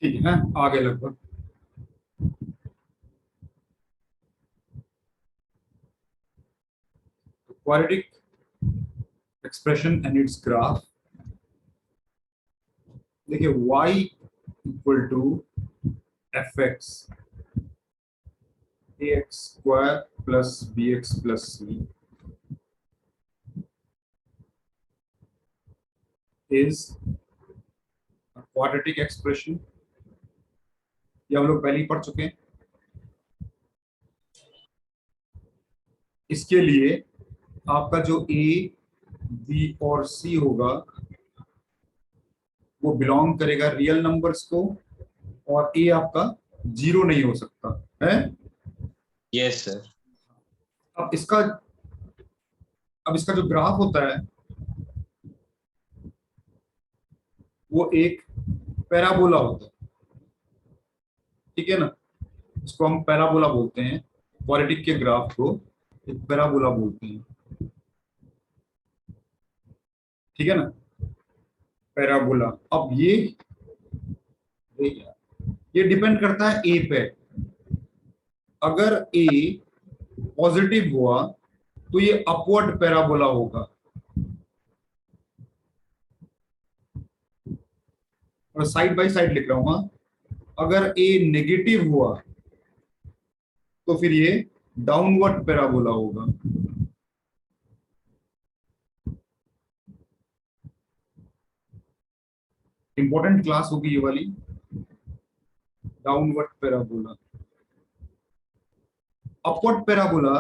ठीक है, आगे लगभग quadratic expression and its graph. देखिए y equal to F X A x square plus B x plus C is quadratic expression. ये हम लोग पहले ही पढ़ चुके हैं। इसके लिए आपका जो ए बी और सी होगा वो बिलोंग करेगा रियल नंबर्स को, और ए आपका जीरो नहीं हो सकता है। Yes sir. अब इसका जो ग्राफ होता है वो एक पैराबोला होता है, ठीक है ना। इसको हम पैराबोला बोलते हैं, क्वाड्रेटिक के ग्राफ को एक पैराबोला बोलते हैं, ठीक है ना, पैराबोला। अब ये डिपेंड करता है ए पे। अगर ए पॉजिटिव हुआ तो ये अपवर्ड पैराबोला होगा, और साइड बाय साइड लिख रहा हूं। हाँ, अगर ए नेगेटिव हुआ तो फिर ये डाउनवर्ड पैराबोला होगा। इंपॉर्टेंट क्लास होगी ये वाली, डाउनवर्ड पैराबोला। अपवर्ड पैराबोला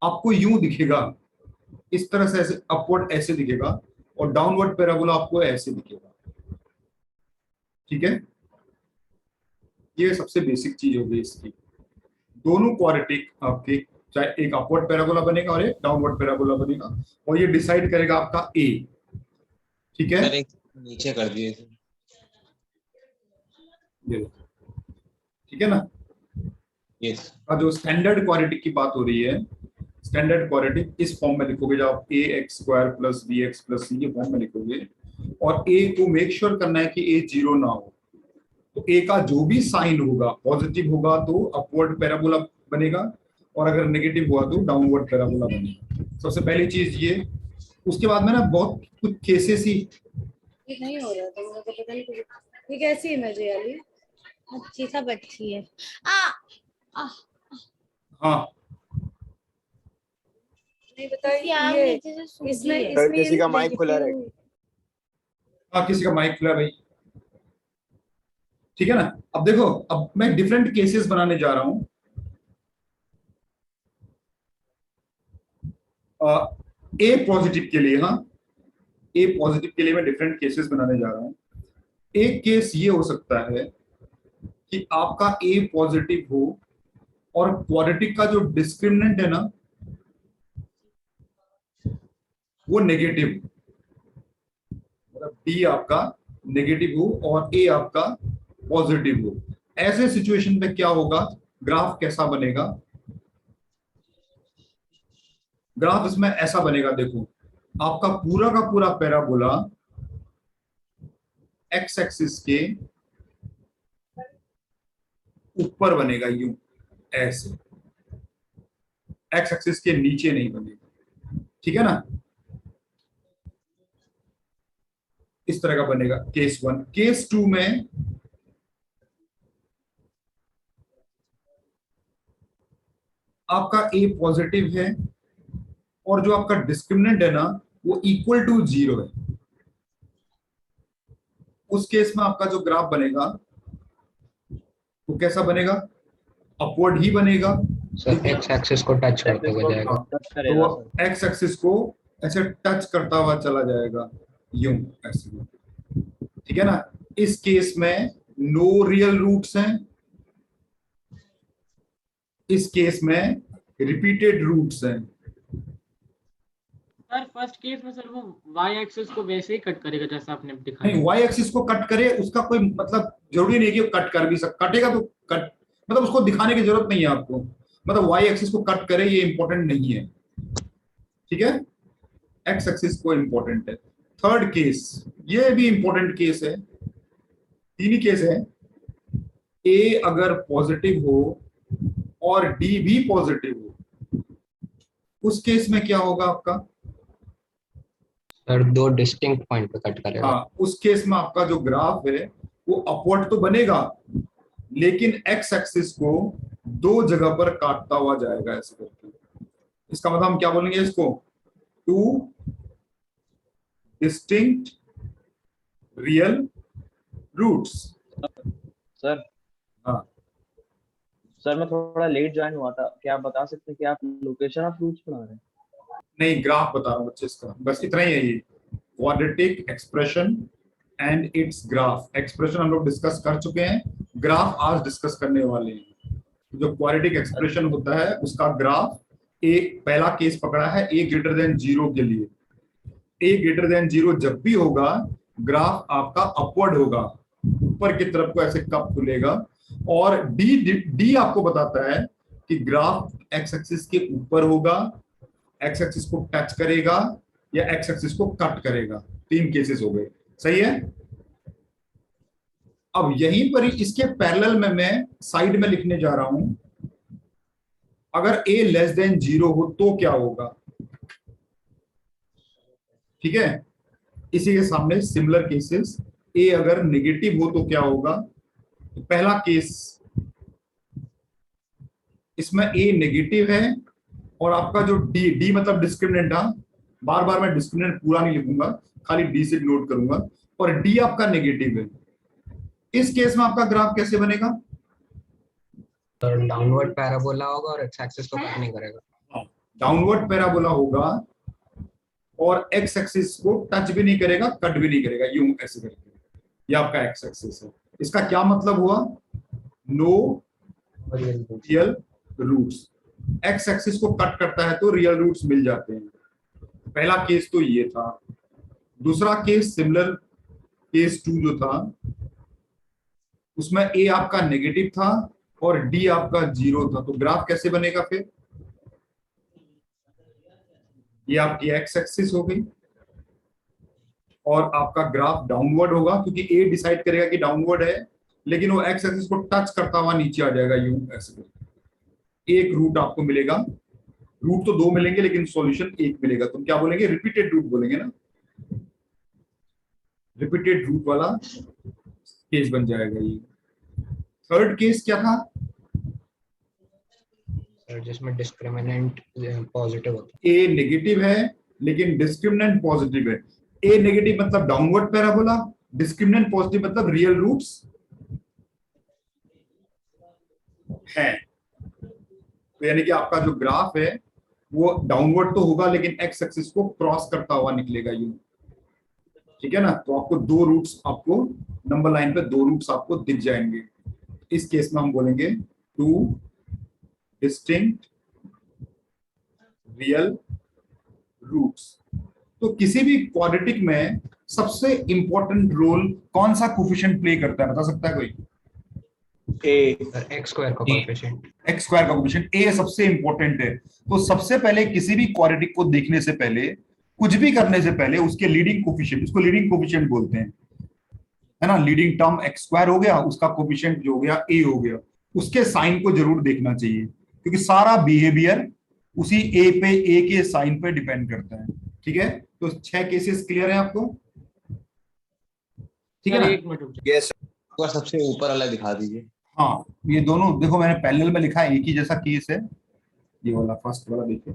आपको यूं दिखेगा, इस तरह से, ऐसे अपवर्ड ऐसे दिखेगा, और डाउनवर्ड पैराबोला आपको ऐसे दिखेगा, ठीक है। ये सबसे बेसिक चीज होगी इसकी। दोनों क्वाड्रेटिक आपके, चाहे एक अपवर्ड पैराबोला बनेगा और एक डाउनवर्ड पैराबोला बनेगा, और ये डिसाइड करेगा आपका ए, ठीक है। सर एक नीचे कर दिए। ठीक है ना। यस। अब जो स्टैंडर्ड क्वाड्रेटिक की बात हो रही है, स्टैंडर्ड क्वाड्रेटिक इस फॉर्म में लिखोगे, जब आप a x square plus B x plus c के फॉर्म में लिखोगे, और ए को मेक श्योर करना है कि ए जीरो ना हो। तो ए का जो भी साइन होगा, पॉजिटिव होगा तो अपवर्ड पैराबोला बनेगा, और अगर नेगेटिव हुआ तो डाउनवर्ड पैराबोला बनेगा। सबसे पहली चीज ये। उसके बाद में ना बहुत कुछ केसेस ही नहीं हो रहा था, मुझे तो पता नहीं ये कैसी इमेज है वाली। अच्छी सा बच्ची है। हाँ नहीं बताइए, इसमें किसी का माइक खुला रहे। हाँ, किसी का माइक खुला भाई, ठीक है ना। अब देखो, अब मैं डिफरेंट केसेस बनाने जा रहा हूं। ए पॉजिटिव के लिए, हाँ, ए पॉजिटिव के लिए मैं डिफरेंट केसेस बनाने जा रहा हूं। एक केस ये हो सकता है कि आपका ए पॉजिटिव हो और क्वाड्रेटिक का जो डिस्क्रिमिनेंट है ना वो नेगेटिव, मतलब डी आपका नेगेटिव हो और ए आपका पॉजिटिव हो। ऐसे सिचुएशन पे क्या होगा, ग्राफ कैसा बनेगा? ग्राफ इसमें ऐसा बनेगा, देखो, आपका पूरा का पूरा पैराबोला एक्स एक्सिस के ऊपर बनेगा, यूं ऐसे, एक्स एक्सिस के नीचे नहीं बनेगा, ठीक है ना। इस तरह का बनेगा केस वन। केस टू में आपका ए पॉजिटिव है और जो आपका डिस्क्रिमिनेंट है ना वो इक्वल टू जीरो है। उस केस में आपका जो ग्राफ बनेगा वो कैसा बनेगा? अपवर्ड ही बनेगा। सर एक्स एक्सिस को टच करते हुए जाएगा। तो एक्स एक्सिस को ऐसे टच करता हुआ चला जाएगा, यूं ऐसे, ठीक है ना। इस केस में नो रियल रूट्स हैं, इस केस में रिपीटेड रूट्स हैं। सर फर्स्ट केस में सर वो y एक्सिस को वैसे ही कट करेगा जैसा आपने दिखाया। नहीं, y एक्सिस को कट करे उसका कोई मतलब जरूरी नहीं कि वो कट कर भी कटेगा तो कट, मतलब उसको दिखाने की जरूरत नहीं है आपको, मतलब y एक्सिस को कट करे ये इंपॉर्टेंट नहीं है, ठीक है। x एक्सिस को इंपॉर्टेंट है। थर्ड केस, ये भी इंपॉर्टेंट केस है, तीन ही केस है। ए अगर पॉजिटिव हो और डी भी पॉजिटिव हो, उस केस में क्या होगा आपका? सर दो डिस्टिंक्ट पॉइंट पे कट करेगा। हाँ, उस केस में आपका जो ग्राफ है वो अपवर्ड तो बनेगा, लेकिन एक्स एक्सिस को दो जगह पर काटता हुआ जाएगा ऐसे करके। इसका मतलब हम क्या बोलेंगे इसको? Two distinct real roots. Sir हाँ, सर मैं थोड़ा लेट ज्वाइन हुआ था, क्या आप बता सकते हैं कि आप लोकेशन ऑफ रूट्स बना रहे हैं? नहीं, ग्राफ बता रहा हूँ बच्चे इसका, बस इतना ही है ये। Quadratic expression and it's graph. Expression हम लोग डिस्कस कर चुके हैं, ग्राफ आज डिस्कस करने वाले हैं। जो क्वाड्रेटिक एक्सप्रेशन होता है उसका ग्राफ, एक पहला केस पकड़ा है ए ग्रेटर देन 0 के लिए। ए ग्रेटर देन 0 जब भी होगा, ग्राफ आपका अपवर्ड होगा, ऊपर की तरफ को ऐसे कप खुलेगा। और डी आपको बताता है कि ग्राफ एक्स एक्सिस के ऊपर होगा, एक्स एक्सिस को टच करेगा या एक्स एक्सिस को कट करेगा। तीन केसेस हो गए, सही है। अब यहीं पर ही इसके पैरेलल में मैं साइड में लिखने जा रहा हूं, अगर a लेस देन 0 हो तो क्या होगा, ठीक है। इसी के सामने सिमिलर केसेस, a अगर नेगेटिव हो तो क्या होगा। तो पहला केस, इसमें a नेगेटिव है और आपका जो डी मतलब डिस्क्रिमिनेंट, हाँ बार बार मैं डिस्क्रिमिनेंट पूरा नहीं लिखूंगा, खाली डी से नोट करूंगा, और डी आपका नेगेटिव है। इस केस में आपका ग्राफ कैसे बनेगा? सर डाउनवर्ड पैराबोला होगा और एक्स एक्सिस को कट नहीं करेगा। डाउनवर्ड पैराबोला होगा और एक्स एक्सिस को टच भी नहीं करेगा, कट भी नहीं करेगा, यूं ऐसे करके। ये आपका एक्स एक्सिस है। इसका क्या मतलब हुआ? No real roots. X axis को कट करता है तो रियल रूट्स मिल जाते हैं। पहला केस तो ये था। दूसरा केस सिमिलर, केस 2 जो था उसमें ए आपका नेगेटिव था और डी आपका 0 था, तो ग्राफ कैसे बनेगा फिर? ये आपकी एक्स एक्सिस हो गई और आपका ग्राफ डाउनवर्ड होगा, क्योंकि ए डिसाइड करेगा कि डाउनवर्ड है, लेकिन वो एक्स एक्सिस को टच करता हुआ नीचे आ जाएगा, यूं ऐसे करके। एक रूट आपको मिलेगा, रूट तो 2 मिलेंगे लेकिन सॉल्यूशन 1 मिलेगा। तुम क्या बोलेंगे? रिपीटेड रूट बोलेंगे ना, रिपीटेड रूट वाला केस बन जाएगा ये। थर्ड केस क्या था? सर जिसमें डिस्क्रिमिनेंट पॉजिटिव होता है। ए नेगेटिव है लेकिन डिस्क्रिमिनेंट पॉजिटिव है। ए नेगेटिव मतलब डाउनवर्ड पैराबोला, डिस्क्रिमिनेंट पॉजिटिव मतलब रियल रूट्स है। तो यानी कि आपका जो ग्राफ है वो डाउनवर्ड तो होगा लेकिन एक्स एक्सिस को क्रॉस करता हुआ निकलेगा यूं, ठीक है ना। तो आपको दो रूट्स, आपको नंबर लाइन पे दो रूट्स आपको दिख जाएंगे। इस केस में हम बोलेंगे टू डिस्टिंक्ट रियल रूट्स। तो किसी भी क्वाड्रेटिक में सबसे इंपॉर्टेंट रोल कौन सा कोफिशिएंट प्ले करता है, बता सकता है कोई? सर एक्स स्क्वायर का कोएफिशिएंट। एक्स स्क्वायर का कोफिशिएंट ए सबसे इंपॉर्टेंट है। तो सबसे पहले किसी भी क्वाड्रेटिक को देखने से पहले, कुछ भी करने से पहले, उसके लीडिंग कोफिशिएंट, उसको लीडिंग कोफिशिएंट बोलते हैं, है ना। लीडिंग टर्म एक्स स्क्वायर हो गया, उसका कोफिशिएंट जो हो गया ए हो गया, उसके साइन को जरूर देखना चाहिए, क्योंकि सारा बिहेवियर उसी ए पे, ए के साइन पे डिपेंड करता है, ठीक है। तो 6 केसेस क्लियर है आपको, ठीक है ना? एक मिनट रुक जाओ। यस सर, सबसे ऊपर वाला दिखा दीजिए। हाँ, ये दोनों देखो, मैंने पैरेलल में लिखा है, एक ही जैसा केस है। ये वाला फर्स्ट वाला देखिए,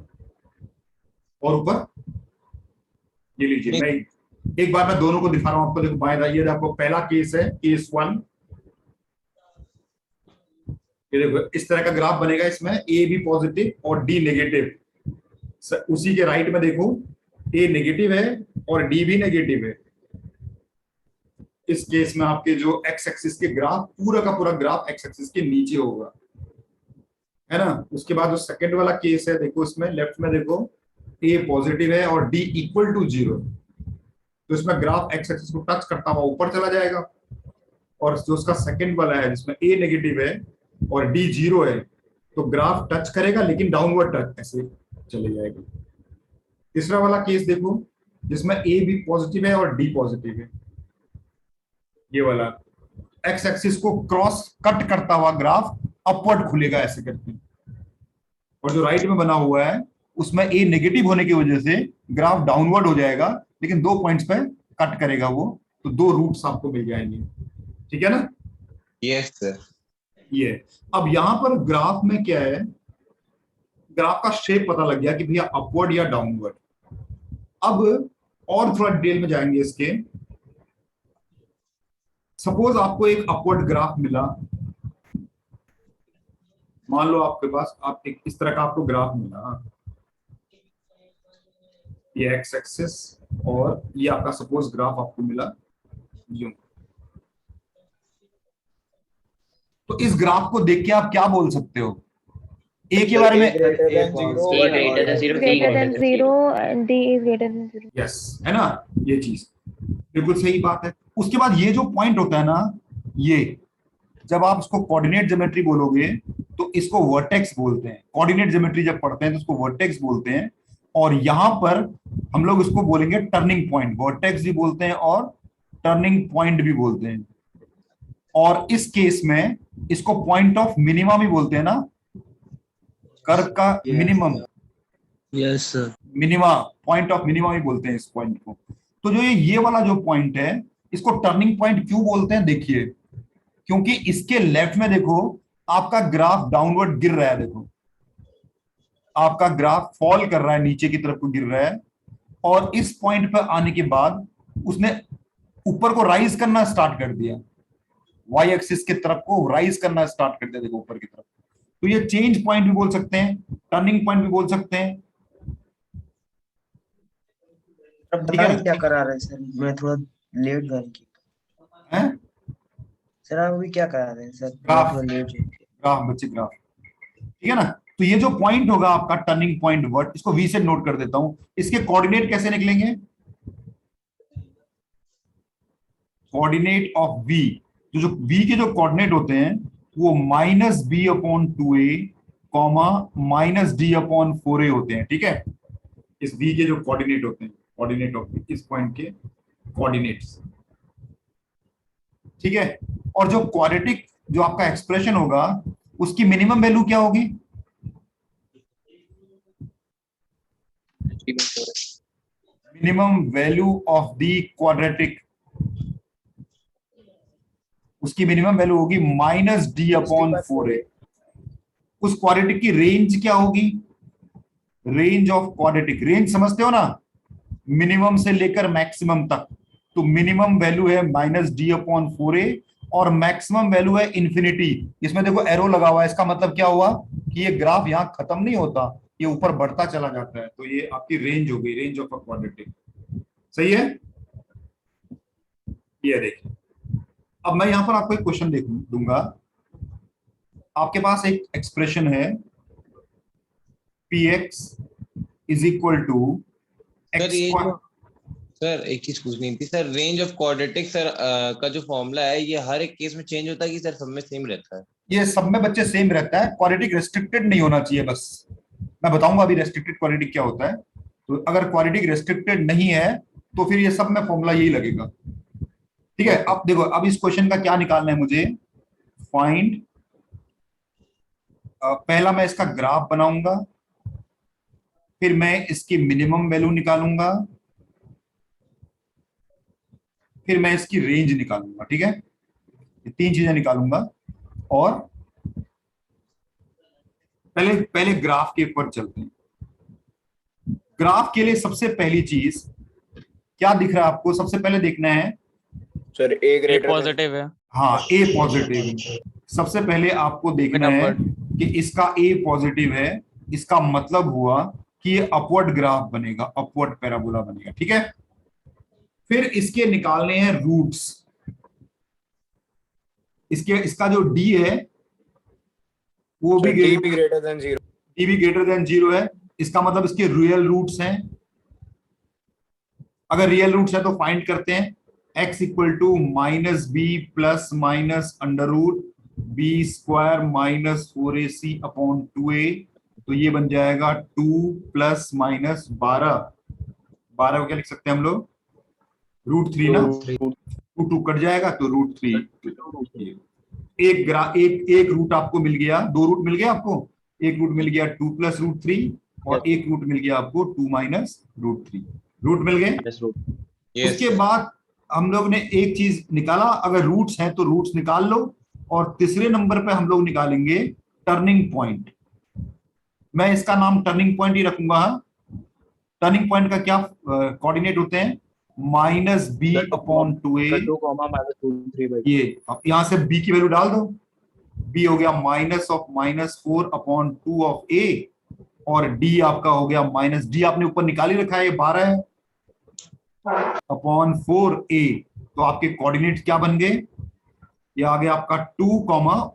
और ऊपर ये लीजिए। मैं एक बार मैं दोनों को दिखा रहा हूं आपको। देखो बाएं दाएं, आपको पहला केस है, केस 1। ये देखो इस तरह का ग्राफ बनेगा, इसमें ए भी पॉजिटिव और डी नेगेटिव। उसी के राइट में देखो ए नेगेटिव है और डी भी नेगेटिव है। इस केस में आपके जो एक्स एक्सिस के ग्राफ, पूरा का पूरा ग्राफ एक्स एक्सिस के नीचे होगा, है ना। उसके बाद जो सेकंड वाला केस है, देखो इसमें लेफ्ट में देखो ए पॉजिटिव है और डी इक्वल टू 0, तो इसमें ग्राफ एक्स एक्सिस को टच करता हुआ ऊपर चला जाएगा। और जो उसका सेकंड वाला है जिसमें ए नेगेटिव है और डी 0 है, तो ग्राफ टच करेगा लेकिन डाउनवर्ड टच ऐसे चले जाएगा। तीसरा वाला केस देखो, जिसमें ए भी पॉजिटिव है और डी पॉजिटिव है, ये वाला एक्स एक्सिस को क्रॉस कट करता हुआ ग्राफ अपवर्ड खुलेगा ऐसे करके, और जो राइट में बना हुआ है उसमें ए नेगेटिव होने की वजह से ग्राफ डाउनवर्ड हो जाएगा, लेकिन 2 पॉइंट्स पे कट करेगा वो, तो 2 रूट्स आपको मिल जाएंगे, ठीक है ना। Yes sir. ये अब यहां पर ग्राफ में क्या है, ग्राफ का शेप पता लग गया कि भैया अपवर्ड या डाउनवर्ड। अब और थोड़ा डिटेल में जाएंगे इसके। सपोज आपको एक अपवर्ड ग्राफ मिला, मान लो आपके पास आप एक इस तरह का आपको ग्राफ मिला, ये एक्स एक्सिस और ये आपका सपोज ग्राफ आपको मिला यूं। तो इस ग्राफ को देख के आप क्या बोल सकते हो ए के बारे में? greater than 0 and d is greater than 0. Yes, है ना, ये चीज बिल्कुल सही बात है। उसके बाद ये जो पॉइंट होता है ना, ये जब आप इसको कोऑर्डिनेट ज्योमेट्री बोलोगे तो इसको वर्टेक्स बोलते हैं। कोऑर्डिनेट ज्योमेट्री जब पढ़ते हैं तो इसको वर्टेक्स बोलते हैं, और यहां पर हम लोग इसको बोलेंगे टर्निंग पॉइंट। वर्टेक्स भी बोलते हैं और टर्निंग पॉइंट भी बोलते हैं, और इस केस में इसको पॉइंट ऑफ मिनिमा भी बोलते हैं ना, कर्व का minimum. Yes sir. Minima, point of minima भी बोलते हैं इस पॉइंट को। तो जो ये वाला जो पॉइंट है इसको टर्निंग पॉइंट क्यों बोलते हैं, देखिए, क्योंकि इसके लेफ्ट में देखो आपका ग्राफ डाउनवर्ड गिर रहा है, देखो आपका ग्राफ फॉल कर रहा है, नीचे की तरफ को गिर रहा है, और इस पॉइंट पर आने के बाद उसने ऊपर को राइज करना स्टार्ट कर दिया, वाई एक्सिस की तरफ को राइज करना स्टार्ट कर दिया, देखो ऊपर की तरफ। तो ये चेंज पॉइंट भी बोल सकते हैं, टर्निंग पॉइंट भी बोल सकते हैं, ठीक है। क्या करा रहे हैं सर, मैं थोड़ा लेट ज्वाइन किया हैं? सर। आप अभी क्या करा रहे हैं सर? ग्राफ, थोड़ा लेट ज्वाइन किया। ग्राफ बच्चे, ग्राफ, ठीक है ना। तो ये जो पॉइंट होगा आपका टर्निंग पॉइंट वर्ड, इसको वी से नोट कर देता हूं। इसके कोऑर्डिनेट कैसे निकलेंगे? कोऑर्डिनेट ऑफ वी, जो वी के जो कोऑर्डिनेट होते हैं वो -b/2a, -d/4a होते हैं, ठीक है। इस v के जो कोऑर्डिनेट होते हैं, कोऑर्डिनेट ऑफ इस पॉइंट के कोऑर्डिनेट्स, ठीक है। और जो क्वाड्रेटिक जो आपका एक्सप्रेशन होगा उसकी मिनिमम वैल्यू क्या होगी? Minimum value of the quadratic, उसकी मिनिमम वैल्यू होगी -d/4a। उस क्वाड्रेटिक की रेंज क्या होगी? रेंज ऑफ क्वाड्रेटिक, रेंज समझते हो ना, मिनिमम से लेकर मैक्सिमम तक। तो मिनिमम वैल्यू है -d/4a और मैक्सिमम वैल्यू है इंफिनिटी। इसमें देखो एरो लगा हुआ है, इसका मतलब क्या हुआ कि ये ग्राफ यहां खत्म नहीं होता, ये ऊपर बढ़ता चला जाता है। तो ये आपकी रेंज हो गई, रेंज ऑफ अ क्वाड्रेटिक, सही है। ये देखिए, अब मैं यहां पर आपको एक क्वेश्चन दूंगा। आपके पास एक एक्सप्रेशन है px is equal to sir ये जो सर एक चीज पूछनी थी sir, range of quadratic sir का जो फॉर्मूला है ये हर एक केस में चेंज होता है कि सर सब में सेम रहता है? ये सब में बच्चे सेम रहता है, क्वाड्रेटिक रेस्ट्रिक्टेड नहीं होना चाहिए। बस मैं बताऊंगा अभी रेस्ट्रिक्टेड क्वाड्रेटिक क्या होता है। तो अगर क्वाड्रेटिक रेस्ट्रिक्टेड नहीं है तो फिर ये सब में फॉर्मूला यही लगेगा, ठीक है। अब देखो, अब इस क्वेश्चन का क्या निकालना है मुझे, फाइंड, पहला मैं इसका ग्राफ बनाऊंगा, फिर मैं इसकी मिनिमम वैल्यू निकालूंगा, फिर मैं इसकी रेंज निकालूंगा, ठीक है। ये 3 चीजें निकालूंगा। और पहले ग्राफ के ऊपर चलते हैं। ग्राफ के लिए सबसे पहली चीज क्या दिख रहा है आपको? सबसे पहले देखना है सर ए ग्रेटर पॉजिटिव है। हाँ, ए पॉजिटिव। सबसे पहले आपको देखना है कि इसका ए पॉजिटिव है, इसका मतलब हुआ कि ये अपवर्ड ग्राफ बनेगा, अपवर्ड पैराबोला बनेगा, ठीक है। फिर इसके निकालने हैं रूट्स। इसका जो डी है वो भी ग्रेटर देन 0, डी भी ग्रेटर देन 0 है। इसका मतलब इसके रियल रूट्स हैं। अगर रियल रूट्स है तो फाइंड करते हैं। x equal to -b plus minus under root b square -4ac/2a। तो ये बन जाएगा 2 + -12 12 को क्या लिख सकते हैं हम लोग, √3 ना, 2 कट जाएगा तो √3। एक रूट आपको मिल गया, 2 रूट मिल गया आपको, एक रूट मिल गया 2 + √3 और एक रूट मिल गया आपको 2 - √3, रूट मिल गए। Yes, root. Yes, उसके sir. बाद हम लोग ने एक चीज निकाला, अगर रूट्स हैं तो रूट्स निकाल लो, और तीसरे नंबर पे हम लोग निकालेंगे टर्निंग पॉइंट। मैं इसका नाम टर्निंग पॉइंट ही रखूंगा। टर्निंग पॉइंट का क्या कोऑर्डिनेट होते हैं, -b/2a। 2, -2, 3/2. ये अब यहां से b की वैल्यू डाल दो, b हो गया -(-4/2 ऑफ a) और d आपका हो गया -d आपने ऊपर निकाल ही रखा है, 12/4a। तो आपके कोऑर्डिनेट क्या बन गए, ये आ गया आपका 2,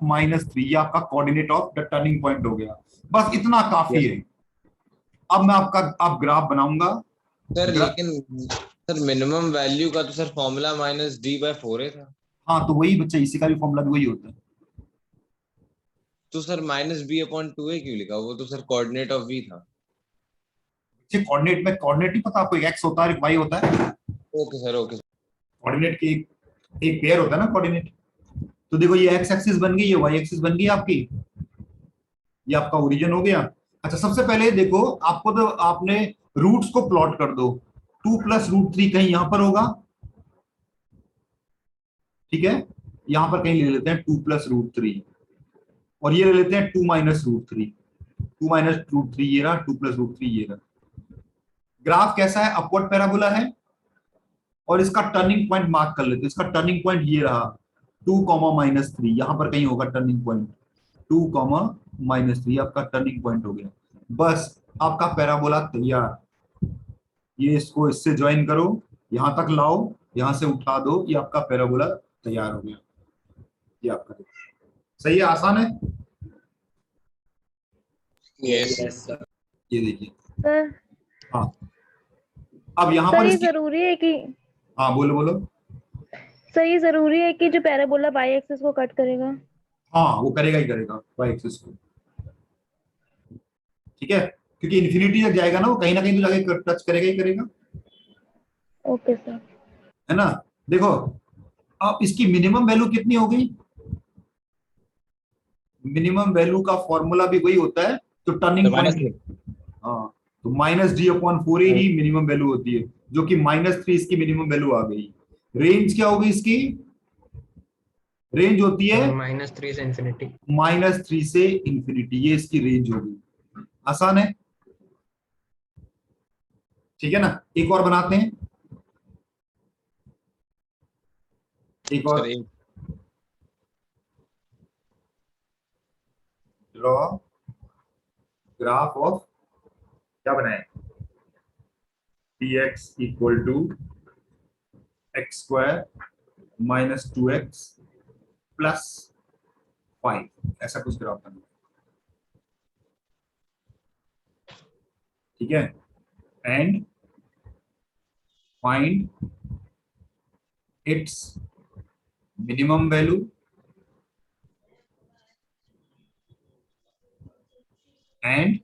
-3, ये आपका coordinate of the turning point हो गया। बस इतना काफी है। अब मैं आप ग्राफ बनाऊंगा सर लेकिन सर मिनिमम वैल्यू का तो सर फॉर्मूला -d/4a था। हाँ तो वही बच्चा, इसी का भी फॉर्मूला भी वही होता है। तो सर -b/2a क्यों लिखा, वो तो सर कोऑर्डिनेट ऑफ v था। कोऑर्डिनेट में कोऑर्डिनेट नहीं पता आपको, एक x होता है एक y होता है। Okay sir, okay. कोऑर्डिनेट की एक पेयर होता है ना कोऑर्डिनेट। तो देखो ये x एक्सिस बन गई, ये y एक्सिस बन गई आपकी, ये आपका ओरिजिन हो गया। अच्छा सबसे पहले देखो, आपको तो आपने रूट्स को प्लॉट कर दो, 2 + √3 कहीं यहां पर होगा, ठीक है, यहां पर कहीं ले लेते हैं 2 + √3 और ये ले लेते हैं 2 - √3, 2 - √3 ये रहा, 2 + √3 ये रहा। ग्राफ कैसा है, अपवर्ड पैराबोला है, और इसका टर्निंग पॉइंट मार्क कर लेते हैं। इसका टर्निंग पॉइंट ये रहा 2, -3, यहां पर कहीं होगा टर्निंग पॉइंट, 2, -3 आपका टर्निंग पॉइंट हो गया। बस आपका पैराबोला तैयार। ये इसको इससे ज्वाइन करो, यहां तक लाओ, यहां से उठा दो, ये आपका पैराबोला तैयार हो गया। ये आपका सही है, आसान है। यस ये देखिए, सर हाँ अब यहाँ सर पर ये इसकी, जरूरी है कि हाँ बोलो बोलो। सर ये जरूरी है कि जो पैराबोला बाई एक्सिस को कट करेगा। हाँ वो करेगा ही करेगा y एक्सिस को, ठीक है, क्योंकि इन्फिनिटी तक जाएगा ना वो, कहीं ना कहीं तो जाके टच करेगा ही करेगा, ओके सर। है ना। देखो अब इसकी मिनिमम वैल्यू कितनी हो गई, मिनिमम वैल्यू का फॉर्मूला भी वही होता है, तो टर्निंग पॉइंट, हाँ तो -d/4a ही मिनिमम वैल्यू होती है, जो कि -3 इसकी मिनिमम वैल्यू आ गई। रेंज क्या होगी इसकी, रेंज होती है -3 से इंफिनिटी। -3 से इंफिनिटी, ये इसकी रेंज होगी। आसान है, ठीक है ना। एक और बनाते हैं, एक और सर ड्रॉ ग्राफ ऑफ, क्या बनाए, dx = x² - 2x + 5, ऐसा कुछ ग्राफ बना, ठीक है, and find its minimum value and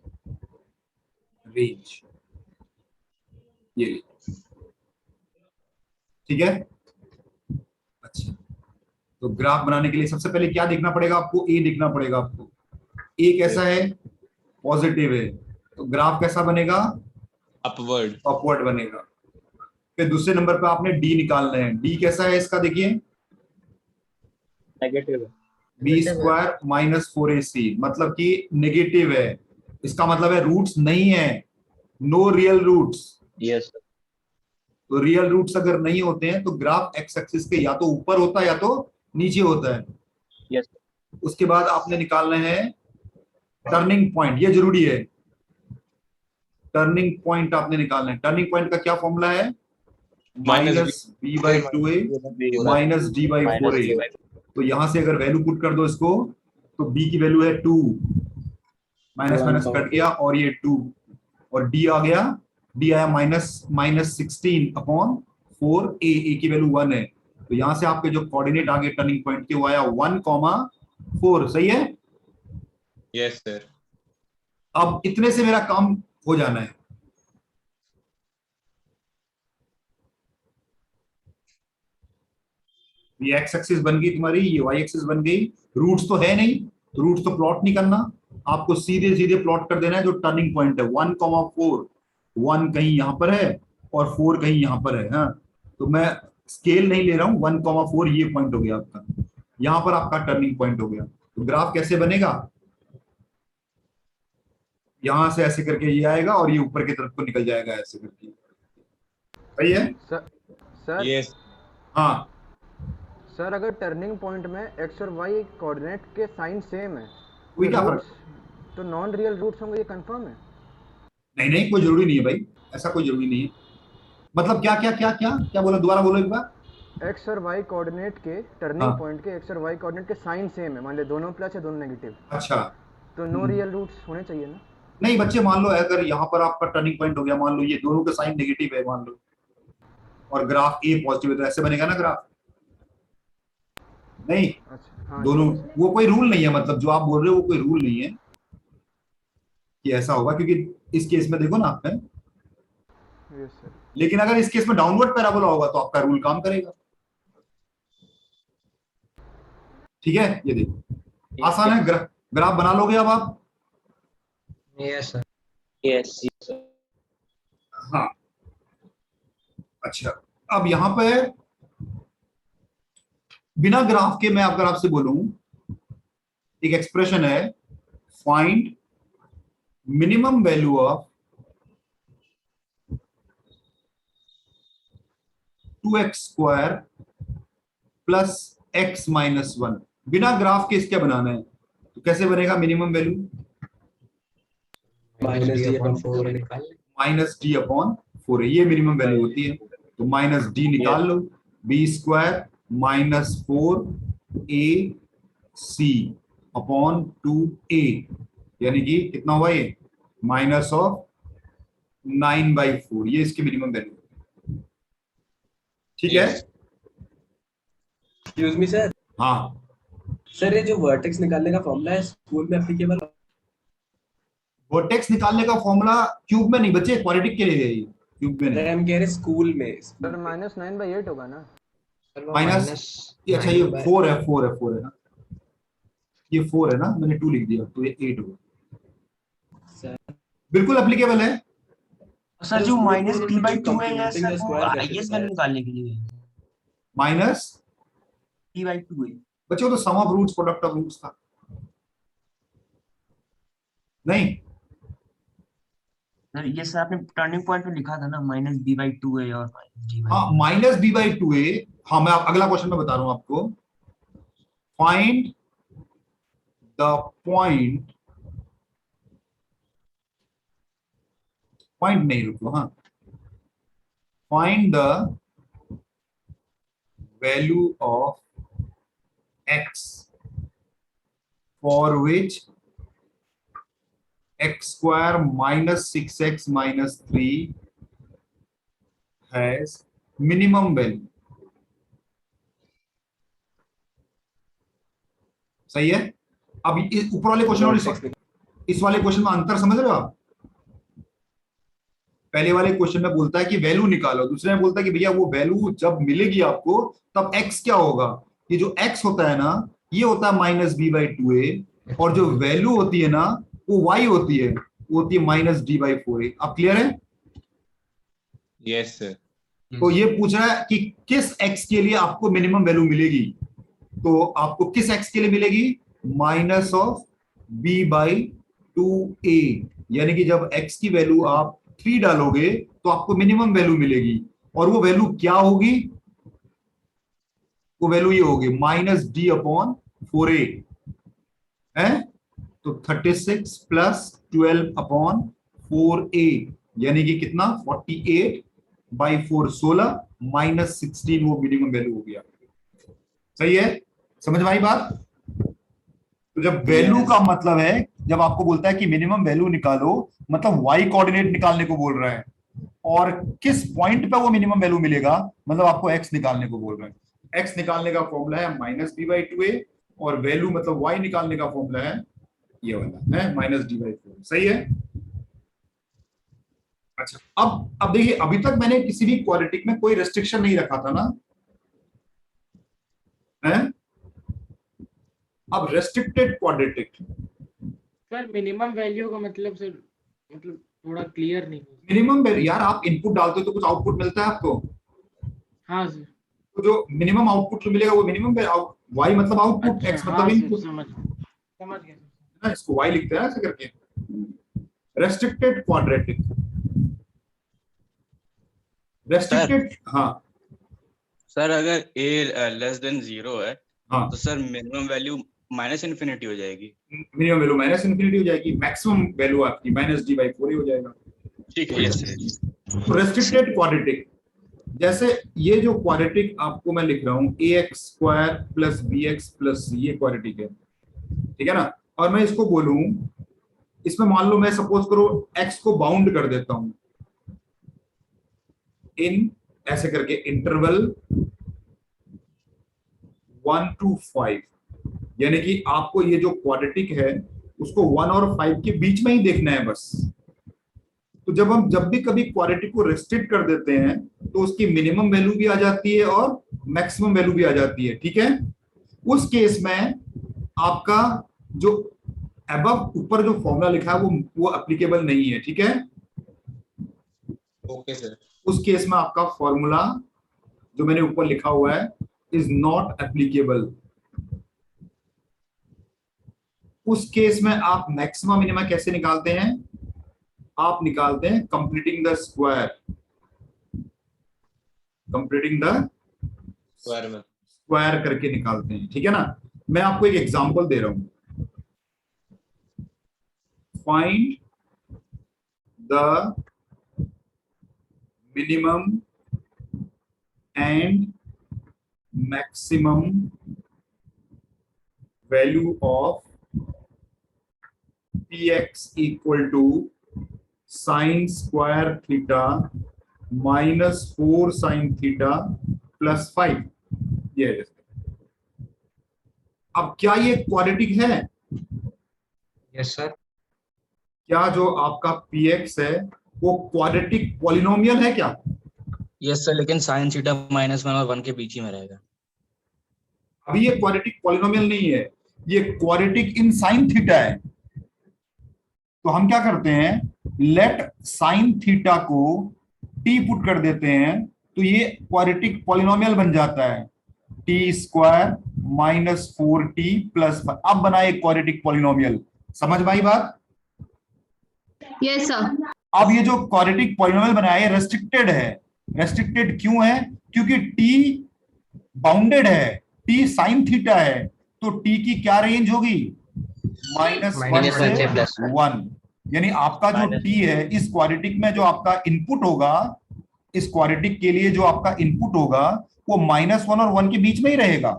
range, ये ठीक है। अच्छा तो ग्राफ बनाने के लिए सबसे पहले क्या देखना पड़ेगा आपको, ए देखना पड़ेगा आपको। ए कैसा है, पॉजिटिव है, तो ग्राफ कैसा बनेगा, अपवर्ड। अपवर्ड बनेगा। फिर दूसरे नंबर पे आपने डी निकालना है, डी कैसा है इसका, देखिए नेगेटिव है। b² - 4ac, मतलब कि नेगेटिव है, इसका मतलब है रूट्स नहीं है, नो रियल रूट्स। यस तो रियल रूट्स अगर नहीं होते हैं तो ग्राफ एक्स एक्सिस के या तो ऊपर होता है या तो नीचे होता है। यस उसके बाद आपने निकालना है टर्निंग पॉइंट, ये जरूरी है, टर्निंग पॉइंट आपने निकालना है। टर्निंग पॉइंट का क्या फॉर्मूला है, -b/2a - d/4a। तो यहां से अगर वैल्यू पुट कर दो इसको, तो b की वैल्यू है 2, माइनस माइनस कट गया और ये 2, और d आ गया, d आया -16/4, a की वैल्यू 1 है। तो यहां से आपके जो कोऑर्डिनेट आगे टर्निंग पॉइंट के वो आया 1, 4, सही है। Yes sir. अब इतने से मेरा काम हो जाना है, ये एक्स एक्सिस बन गई तुम्हारी, ये वाई एक्सिस बन गई। रूट्स तो है नहीं, रूट्स तो प्लॉट नहीं करना, आपको सीधे सीधे प्लॉट कर देना है जो टर्निंग पॉइंट है 1,4, 1 कहीं यहां पर है और 4 कहीं यहां पर है। हाँ, तो मैं स्केल नहीं ले रहा हूं, 1,4 ये पॉइंट हो गया आपका, यहां पर आपका टर्निंग पॉइंट हो गया। तो ग्राफ कैसे बनेगा, यहां से ऐसे करके ये आएगा और ये ऊपर की तरफ को निकल जाएगा ऐसे करके। सही है? सर यस हाँ सर अगर टर्निंग पॉइंट में एक्स और वाई कोऑर्डिनेट के साइन सेम है कोई क्या फर्क? तो नॉन रियल रूट्स होंगे, ये कंफर्म है? नहीं नहीं, कोई जरूरी नहीं है भाई, ऐसा कोई जरूरी नहीं है। मतलब क्या क्या क्या क्या क्या बोला, दोबारा बोलो एक बार। एक्स और वाई कोऑर्डिनेट के टर्निंग हाँ। पॉइंट के एक्स और वाई कोऑर्डिनेट के साइन सेम है, मान ले दोनों प्लस है दोनों नेगेटिव, अच्छा, तो नो रियल रूट्स होने चाहिए ना? नहीं बच्चे, मान लो अगर यहाँ पर आपका टर्निंग पॉइंट हो गया, मान लो ये दोनों का साइन नेगेटिव है मान लो, और ग्राफ ए पॉजिटिव है, तो ऐसे बनेगा ना ग्राफ? नहीं, अच्छा हाँ दोनों, वो कोई रूल नहीं है, मतलब जो आप बोल रहे हो वो कोई रूल नहीं है कि ऐसा होगा, क्योंकि इस केस में देखो ना आप, है? Yes sir. लेकिन अगर इस केस में डाउनवर्ड पैराबोला होगा तो आपका रूल काम करेगा। ठीक है, ये देखो आसान है, ग्राफ बना लोगे अब आप? Yes sir. यस हाँ, अच्छा, अब यहां पे बिना ग्राफ के मैं अगर आपसे बोलूं, एक एक्सप्रेशन है, find minimum value of 2x² plus x minus 1। बिना ग्राफ के इसके बनाना है, तो कैसे बनेगा मिनिमम वैल्यू? -d/4 निकाल ले। -d/4 है, ये मिनिमम वैल्यू होती है, तो -d निकाल लो, b² माइनस 4ac/2a, यानी कि कितना हुआ ये, -9/4, ये इसकी मिनिमम वैल्यू। ठीक है? Excuse me sir. हाँ सर ये जो वर्टेक्स निकालने का फॉर्मूला है स्कूल में एप्लीकेबल? वर्टेक्स निकालने का फॉर्मूला क्यूब में नहीं बच्चे, क्वाड्रेटिक के लिए है ये, क्यूब में नहीं। हम कह रहे स्कूल में। सर -9/8 होगा ना? माइनस, अच्छा ये 4 है, 4 है, 4 है ना, ये 4 है ना, मैंने 2 लिख दिया तो ये 8 होगा, बिल्कुल एप्लीकेबल है। सर जो -d/2 है ये सर वो हाईएस्ट वैल्यू निकालने के लिए है, -d/2 है बच्चे, वो तो sum of roots, product of roots था नहीं। सर। ये सर आपने टर्निंग पॉइंट पे लिखा था ना -d/2 है और -d/2। हाँ, -d/2 हाँ, मैं अगला क्वेश्चन में बता रहा हूं आपको, फाइंड द पॉइंट नहीं, रुको, हाँ, find the value of x for which x² - 6x - 3 has minimum value. सही है? अब ऊपर वाले क्वेश्चन और इस वाले क्वेश्चन में अंतर समझ रहे हो आप? पहले वाले क्वेश्चन में बोलता है कि वैल्यू निकालो, दूसरे में बोलता है कि भैया वो वैल्यू जब मिलेगी आपको तब x क्या होगा। ये जो x होता है ना, ये होता है -b/2a, और जो वैल्यू होती है ना वो y होती है, वो होती है -d/4a। अब क्लियर है? Yes sir. तो ये पूछ रहा है कि किस x के लिए आपको मिनिमम वैल्यू मिलेगी, तो आपको किस x के लिए मिलेगी, -b/2a, यानी कि जब x की वैल्यू आप 3 डालोगे तो आपको मिनिमम वैल्यू मिलेगी, और वो वैल्यू क्या होगी, वो वैल्यू ये होगी -d/4a है, तो 36 + 12/4a, यानी कि कितना, 48/4, 16 -16, वो मिनिमम वैल्यू हो गया। सही है? समझ में आई बात? तो जब वैल्यू का मतलब है, जब आपको बोलता है कि मिनिमम वैल्यू निकालो, मतलब y कोऑर्डिनेट निकालने को बोल रहा है, और किस पॉइंट पे वो मिनिमम वैल्यू मिलेगा, मतलब आपको x निकालने को बोल रहा है। x निकालने का फॉर्मूला है -b/2a, और वैल्यू मतलब y निकालने का फॉर्मूला है ये वाला, है -d/4। सही है? अच्छा, अब देखिए, अभी तक मैंने किसी भी क्वाड्रेटिक में कोई रेस्ट्रिक्शन नहीं रखा था ना, है। अब restricted quadratic, sir minimum value का मतलब सर, मतलब थोड़ा क्लियर नहीं हुआ। मिनिमम वैल्यू यार, आप इनपुट डालते हो तो कुछ आउटपुट मिलता है आपको, हाँ सर। तो जो मिनिमम आउटपुट जो मिलेगा वो मिनिमम, वाई मतलब आउटपुट, अच्छा एक्स हाँ मतलब सर, इनपुट, समझ गया सर। ना, इसको वाई लिखते हैं ना ऐसे करके। रेस्ट्रिक्टेड क्वाड्रेटिक, रेस्ट्रिक्टेड, हाँ सर अगर a लेस देन 0 है हाँ, तो sir minimum value minus infinity हो जाएगी। मिनिमम वैल्यू माइनस इन्फिनिटी हो जाएगी, मैक्सिमम वैल्यू आपकी माइनस डी बाई 4 ही हो जाएगा। ठीक है, यस सर। तो रेस्ट्रिक्टेड क्वाड्रेटिक, जैसे ये जो क्वाड्रेटिक आपको मैं लिख रहा हूं a x square plus B x plus c, ये क्वाड्रेटिक है, ठीक है ना। और मैं इसको बोलूं, इसमें मान लो मैं सपोज करो एक्स को बाउंड कर देता हूं इन ऐसे करके इंटरवल 1 to 5, यानी कि आपको ये जो क्वाड्रेटिक है उसको 1 और 5 के बीच में ही देखना है बस। तो जब भी कभी क्वाड्रेटिक को रेस्ट्रिक्ट कर देते हैं तो उसकी मिनिमम वैल्यू भी आ जाती है और मैक्सिमम वैल्यू भी आ जाती है, ठीक है। उस केस में आपका जो अबव ऊपर जो फॉर्मूला लिखा है वो एप्लीकेबल नहीं है, ठीक है। Okay sir. उस केस में आपका फॉर्मूला जो मैंने ऊपर लिखा हुआ है इज नॉट एप्लीकेबल। उस केस में आप मैक्सिमम मिनिमा कैसे निकालते हैं, आप निकालते हैं completing the square, completing the square करके निकालते हैं, ठीक है ना। मैं आपको एक एग्जांपल दे रहा हूं, find the minimum and maximum value of px equal to sine square theta minus 4 sine theta plus 5, ये है। अब क्या ये क्वाड्रेटिक है? Yes sir. क्या जो आपका px है वो क्वाड्रेटिक पॉलिनोमियल है क्या? यस सर, लेकिन साइन थीटा -1 और 1 के बीच ही में रहेगा। अभी ये क्वाड्रेटिक पॉलिनोमियल नहीं है, ये क्वाड्रेटिक इन साइन थीटा है। तो हम क्या करते हैं, लेट साइन थीटा को t पुट कर देते हैं तो ये क्वाड्रेटिक पॉलिनोमियल बन जाता है, t square minus 4t plus 5। अब बना एक क्वाड्रेटिक पॉलिनोमियल, समझ में आई बात? Yes sir. अब ये जो क्वाड्रेटिक पॉलिनोमियल बनाया है रेस्ट्रिक्टेड है। रेस्ट्रिक्टेड क्यों है? क्योंकि t बाउंडेड है, t साइन थीटा है, तो t की क्या रेंज होगी, -1 से 1। यानी आपका जो t है इस क्वाड्रेटिक में जो आपका इनपुट होगा, इस क्वाड्रेटिक के लिए जो आपका इनपुट होगा वो -1 और 1 के बीच में ही रहेगा।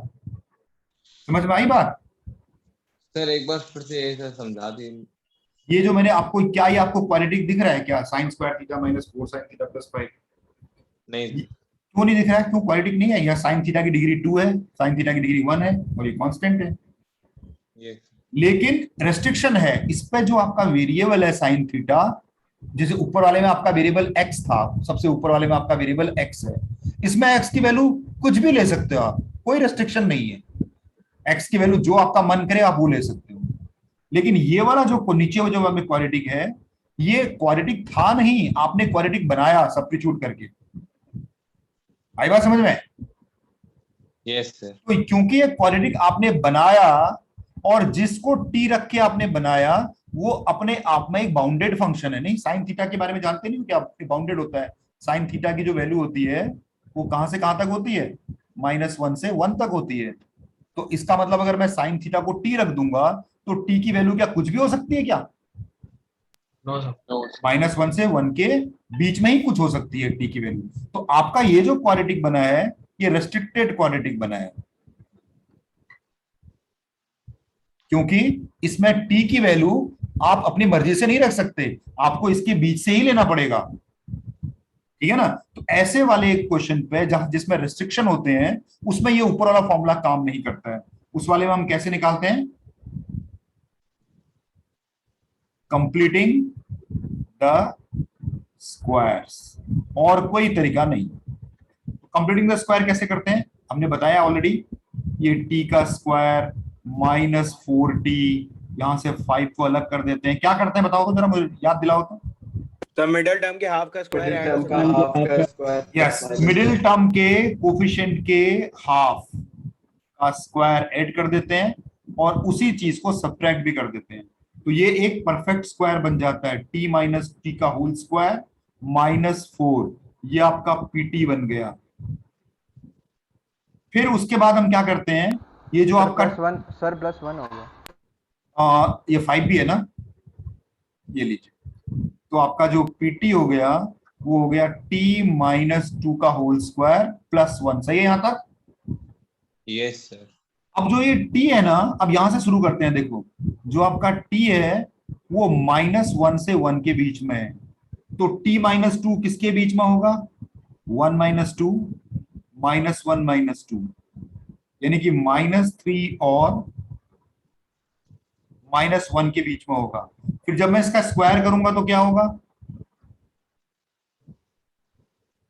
समझ में आई बात? सर एक बार फिर से ऐसा समझा दीजिए। ये जो मैंने आपको, क्या ये आपको क्वाड्रेटिक दिख रहा है क्या, sign square theta minus 4 sine theta plus 5? नहीं। क्यों नहीं दिख रहा है? क्यों क्वाड्रेटिक नहीं है? यह साइन थीटा की डिग्री 2 है, साइन थीटा की डिग्री 1 है और ये कांस्टेंट है। ये लेकिन रेस्ट्रिक्शन है इस पे, जो आपका वेरिएबल है साइन थीटा, जैसे ऊपर वाले में आपका वेरिएबल x था, सबसे ऊपर वाले में आपका वेरिएबल x है, इसमें x की वैल्यू कुछ भी ले सकते हो आप, कोई रेस्ट्रिक्शन नहीं है। x की वैल्यू जो आपका मन करे आप वो ले सकते हो। लेकिन ये वाला जो नीचे जो हमें क्वाड्रेटिक है, ये क्वाड्रेटिक था नहीं, आपने क्वाड्रेटिक बनाया सब्स्टिट्यूट करके। आई बात समझ में? Yes sir. तो क्योंकि ये क्वाड्रेटिक आपने बनाया और जिसको t रख के आपने बनाया वो अपने आप में एक बाउंडेड फंक्शन है। नहीं, साइन थीटा के बारे में जानते नहीं हो क्या, बाउंडेड होता है। साइन थीटा की जो वैल्यू होती है वो कहां से कहां तक होती है, -1 से 1 तक होती है। तो इसका मतलब अगर मैं साइन थीटा को t रख दूंगा तो t की वैल्यू क्या कुछ भी हो सकती है क्या? -1 से 1 के बीच में ही कुछ हो सकती है t की वैल्यू। तो आपका ये जो क्वाड्रेटिक बना है ये रेस्ट्रिक्टेड क्वाड्रेटिक बना है, क्योंकि इसमें t की वैल्यू आप अपनी मर्जी से नहीं रख सकते, आपको इसके बीच से ही लेना पड़ेगा, ठीक है ना। तो ऐसे वाले क्वेश्चन पे जहां जिसमें रेस्ट्रिक्शन होते हैं उसमें ये ऊपर वाला फॉर्मूला काम नहीं करता है। उस वाले में हम कैसे निकालते हैं, कंप्लीटिंग द स्क्वायर्स, और कोई तरीका नहीं। कंप्लीटिंग द स्क्वायर कैसे करते हैं हमने बताया ऑलरेडी, ये t का स्क्वायर माइनस 4t, यहाँ से 5 को अलग कर देते हैं। क्या करते हैं बताओ तो जरा, मुझे याद दिलाओ तो। मिडिल टर्म के हाफ का स्क्वायर मिडिल ऐड टर्म का हाफ का स्क्वायर यस, मिडिल टर्म के कोफिशिएंट के हाफ का स्क्वायर ऐड कर देते हैं और उसी चीज को सब्ट्रैक्ट भी कर देते हैं, तो ये एक परफेक्ट स्क्वायर बन जाता है, t माइनस टी का होल स्क्वायर माइनस 4, ये आपका pt बन गया। फिर उसके बाद हम क्या करते हैं, ये जो आपका +1 होगा। ये 5 भी है ना, ये लीजिए, तो आपका जो pt हो गया वो हो गया t माइनस 2 का होल स्क्वायर प्लस 1। सही है यहां तक? Yes sir. अब जो ये t है ना, अब यहां से शुरू करते हैं। देखो जो आपका t है वो -1 से 1 के बीच में है, तो t माइनस 2 किसके बीच में होगा? 1 माइनस 2 माइनस 1 माइनस 2, यानी कि -3 और -1 के बीच में होगा। फिर जब मैं इसका स्क्वायर करूंगा तो क्या होगा?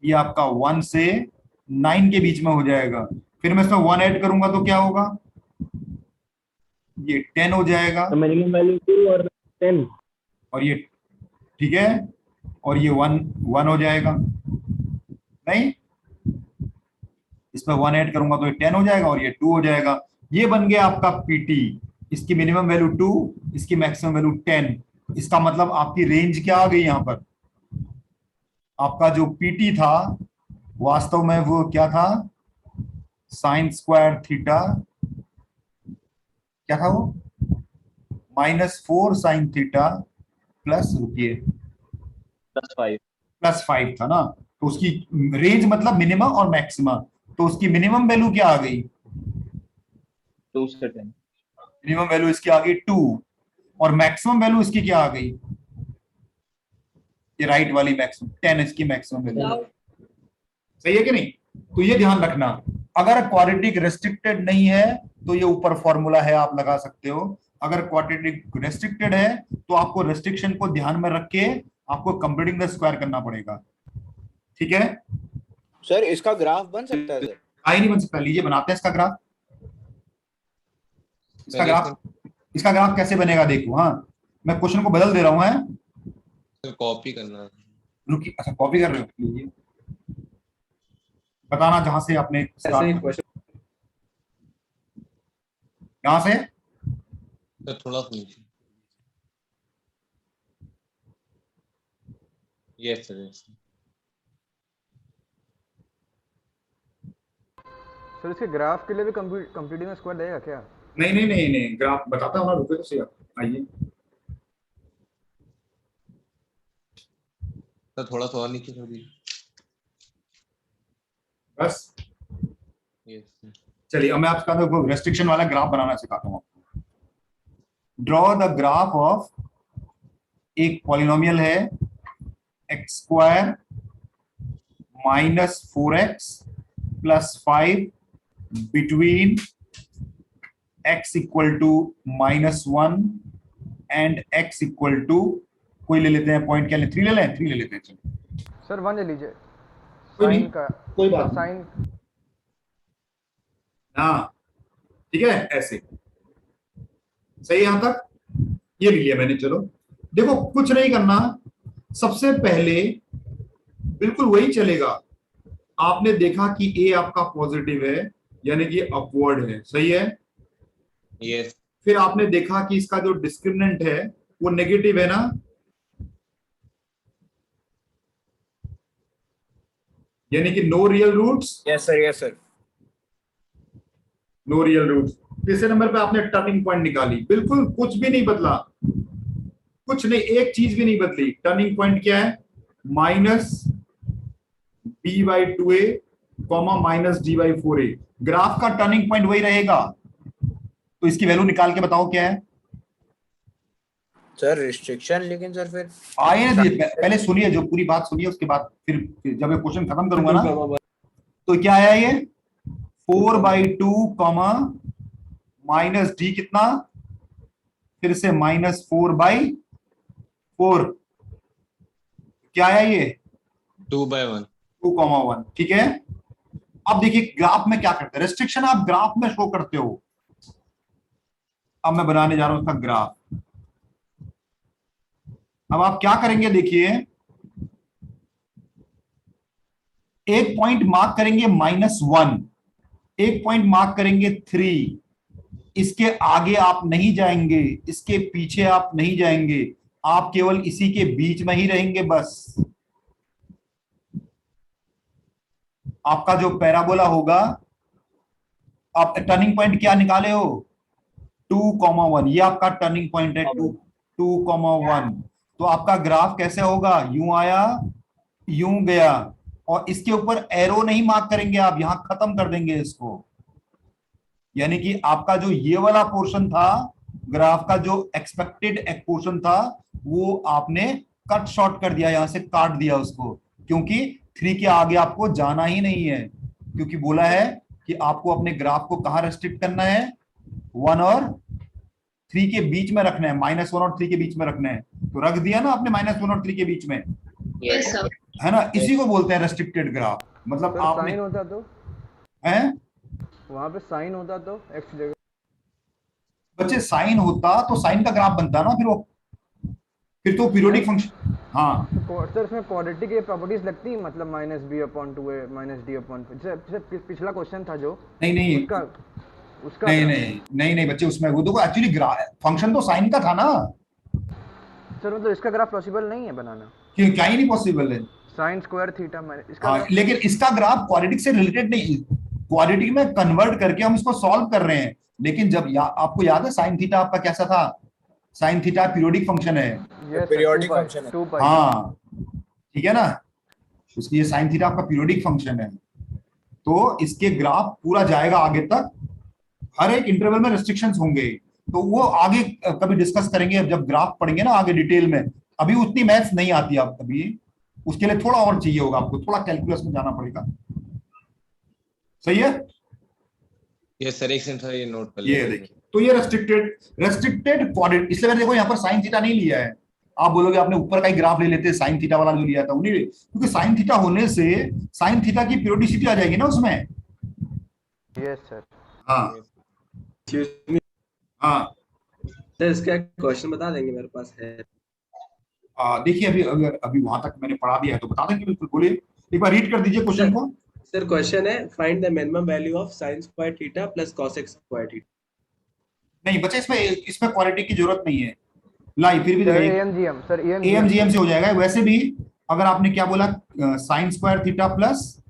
ये आपका 1 से 9 के बीच में हो जाएगा। फिर मैं इसमें 1 ऐड करूंगा तो क्या होगा? ये 10 हो जाएगा। मिनिमम वैल्यू 2 और 10, और ये ठीक है, और ये 1 हो जाएगा। नहीं, इसमें 1 ऐड करूंगा तो ये 10 हो जाएगा और ये 2 हो जाएगा। ये बन गया आपका pt, इसकी मिनिमम वैल्यू 2, इसकी मैक्सिमम वैल्यू 10। इसका मतलब आपकी रेंज क्या आ गई यहां पर? आपका जो pt था वास्तव में वो क्या था? साइन स्क्वायर थीटा, क्या था वो? -4 साइन थीटा प्लस, रुकिए, +5 था ना, तो उसकी रेंज मतलब मिनिमम और मैक्सिमम, तो उसकी मिनिमम वैल्यू क्या आ गई? 2 से 10। मिनिमम वैल्यू इसकी आ गई 2 और मैक्सिमम वैल्यू इसकी क्या आ गई? ये राइट वाली मैक्सिमम 10, इसकी मैक्सिमम वैल्यू। सही है कि नहीं? तो ये ध्यान रखना, अगर क्वाड्रेटिक रेस्ट्रिक्टेड नहीं है तो ये ऊपर फॉर्मूला है, आप लगा सकते हो। अगर क्वाड्रेटिक रेस्ट्रिक्टेड है तो आपको रेस्ट्रिक्शन को ध्यान में रख के आपको कंप्यूटिंग द स्क्वायर करना पड़ेगा। ठीक है सर, इसका ग्राफ बन सकता है सर? आई नहीं बन सकता, लीजिए बनाते हैं इसका ग्राफ। इसका ग्राफ कैसे बनेगा देखो। हाँ, मैं क्वेश्चन को बदल दे रहा हूं, है कॉपी करना है। रुकिए, अच्छा कॉपी कर रहे हो, लीजिए बताना जहां से आपने ऐसे ही क्वेश्चन यहां से। सर थोड़ा सा नीचे। Yes sir, yes. सर इसके ग्राफ के लिए भी कंप्यूटिंग स्क्वायर देगा क्या? नहीं नहीं नहीं नहीं, ग्राफ बताता हूँ ना, रुपए तो सही, आइए। सर थोड़ा सा और नीचे कर दीजिए। बस यस सर। चलिए, अब मैं आपका रेस्ट्रिक्शन वाला ग्राफ बनाना सिखाता हूँ आपको। ड्रॉ द ग्राफ ऑफ, एक पॉलिनोमियल है x² -4x + 5 between x = -1 and x = कोई ले लेते हैं पॉइंट, क्या ले, 3 ले लें? 3 ले लेते हैं, चलो। सर 1 ले लीजिए। कोई नहीं, साइन का, कोई बात नहीं। साइन, हाँ ठीक है, ऐसे सही यहां तक। ये ले लिया मैंने, चलो। देखो कुछ नहीं करना, सबसे पहले बिल्कुल वही चलेगा। आपने देखा कि a आपका पॉजिटिव है, यानी कि अपवर्ड है, सही है? यस। फिर आपने देखा कि इसका जो डिस्क्रिमिनेंट है वो नेगेटिव है ना, यानी कि no real roots. Yes sir, yes sir. No real roots. तीसरे नंबर पे आपने टर्निंग पॉइंट निकाली, बिल्कुल कुछ भी नहीं बदला, कुछ नहीं, एक चीज भी नहीं बदली। टर्निंग पॉइंट क्या है? -b/2a, -d/4a। ग्राफ का टर्निंग पॉइंट वही रहेगा, तो इसकी वैल्यू निकाल के बताओ क्या है सर? रिस्ट्रिक्शन, लेकिन सर फिर आए पहले सुनिए, जो पूरी बात सुनिए, उसके बाद फिर जब ये क्वेश्चन खत्म करूंगा ना, तो क्या आया ये? 4/2, -d कितना, फिर से -4/4, क्या आया ये? 2/1। 2,1। ठीक है, अब देखिए ग्राफ में क्या करते हैं, रेस्ट्रिक्शन आप ग्राफ में शो करते हो। अब मैं बनाने जा रहा हूं उसका ग्राफ। अब आप क्या करेंगे, देखिए एक पॉइंट मार्क करेंगे -1, एक पॉइंट मार्क करेंगे 3, इसके आगे आप नहीं जाएंगे, इसके पीछे आप नहीं जाएंगे, आप केवल इसी के बीच में ही रहेंगे बस। आपका जो पैराबोला होगा, आप टर्निंग पॉइंट क्या निकाले हो, 2,1, ये आपका टर्निंग पॉइंट है 2,1। तो आपका ग्राफ कैसे होगा, यूं आया यूं गया, और इसके ऊपर एरो नहीं मार्क करेंगे आप, यहां खत्म कर देंगे इसको। यानी कि आपका जो ये वाला पोर्शन था ग्राफ का, जो एक्सपेक्टेड एक पोर्शन था, वो आपने कट शॉर्ट कर दिया, यहां से काट दिया उसको, क्योंकि 3 के आगे आपको जाना ही नहीं है, क्योंकि बोला है कि आपको अपने ग्राफ को कहां रेस्ट्रिक्ट करना है, 1 और 3 के बीच में रखना है, -1 और 3 के बीच में रखना है। तो रख दिया ना आपने -1 और 3 के बीच में, है ना, इसी को बोलते हैं रेस्ट्रिक्टेड ग्राफ। मतलब आपने साइन होता तो हैं, वहां पे साइन होता तो एक्स जगह बच्चे साइन होता तो साइन का ग्राफ बनता ना, फिर तो पीरियोडिक फंक्शन। हाँ सर इसमें क्वाड्रेटिक ये प्रॉपर्टीज लगती है, मतलब -b/2a -d/, जैसे पिछला क्वेश्चन था जो, नहीं उसका नहीं बच्चे, उसमें वो देखो एक्चुअली फंक्शन तो साइन का था ना सर, मतलब इसका ग्राफ पॉसिबल नहीं है बनाना, कि क्या ही नहीं पॉसिबल है, sin स्क्वायर थीटा इसका हाँ, लेकिन इसका ग्राफ क्वाड्रेटिक से रिलेटेड नहीं, क्वाड्रेटिक में कन्वर्ट करके हम इसको सॉल्व कर रहे हैं। लेकिन जब आपको याद है साइन थीटा आपका कैसा था, साइन थीटा पीरियोडिक फंक्शन है, पीरियोडिक फंक्शन है, 2π, हाँ ठीक है ना, उसकी ये साइन थीटा आपका पीरियोडिक फंक्शन है। तो इसके ग्राफ पूरा जाएगा आगे तक, हर एक इंटरवल में रेस्ट्रिक्शंस होंगे, तो वो आगे कभी डिस्कस करेंगे जब ग्राफ पढ़ेंगे ना आगे डिटेल में। अभी उतनी मैथ्स नहीं आती आप कभी, उसके लिए थोड़ा और चाहिए होगा, आपको थोड़ा कैलकुलस में जाना पड़ेगा। सही है, यस सर, एक सेकंड सर, ये नोट कर ये देखिए, तो ये रेस्ट्रिक्टेड क्वाड्रेटिक, इसलिए मैंने देखो यहाँ पर साइन थीटा नहीं लिया है। आप बोलोगे आपने ऊपर का ही ग्राफ ले लेते, साइन थीटा वाला जो लिया था उन्हीं, क्योंकि साइन थीटा होने से साइन थीटा की पीरियोडिसिटी आ जाएगी ना उसमें। Yes sir. हाँ हाँ सर इसका क्वेश्चन बता देंगे, मेरे पास है। देखिए अभी वहां तक मैंने पढ़ा दिया है तो बता देंगे, बिल्कुल बोलिए, एक बार रीड कर दीजिए क्वेश्चन को। सर क्वेश्चन है, find the minimum value of sin square theta plus cos square theta. नहीं बच्चे, इसमें क्वाड्रेटिक की जरूरत नहीं है, लाई फिर भी AMGM सर, AMGM से हो जाएगा। वैसे भी अगर आपने क्या बोला, sin square theta plus,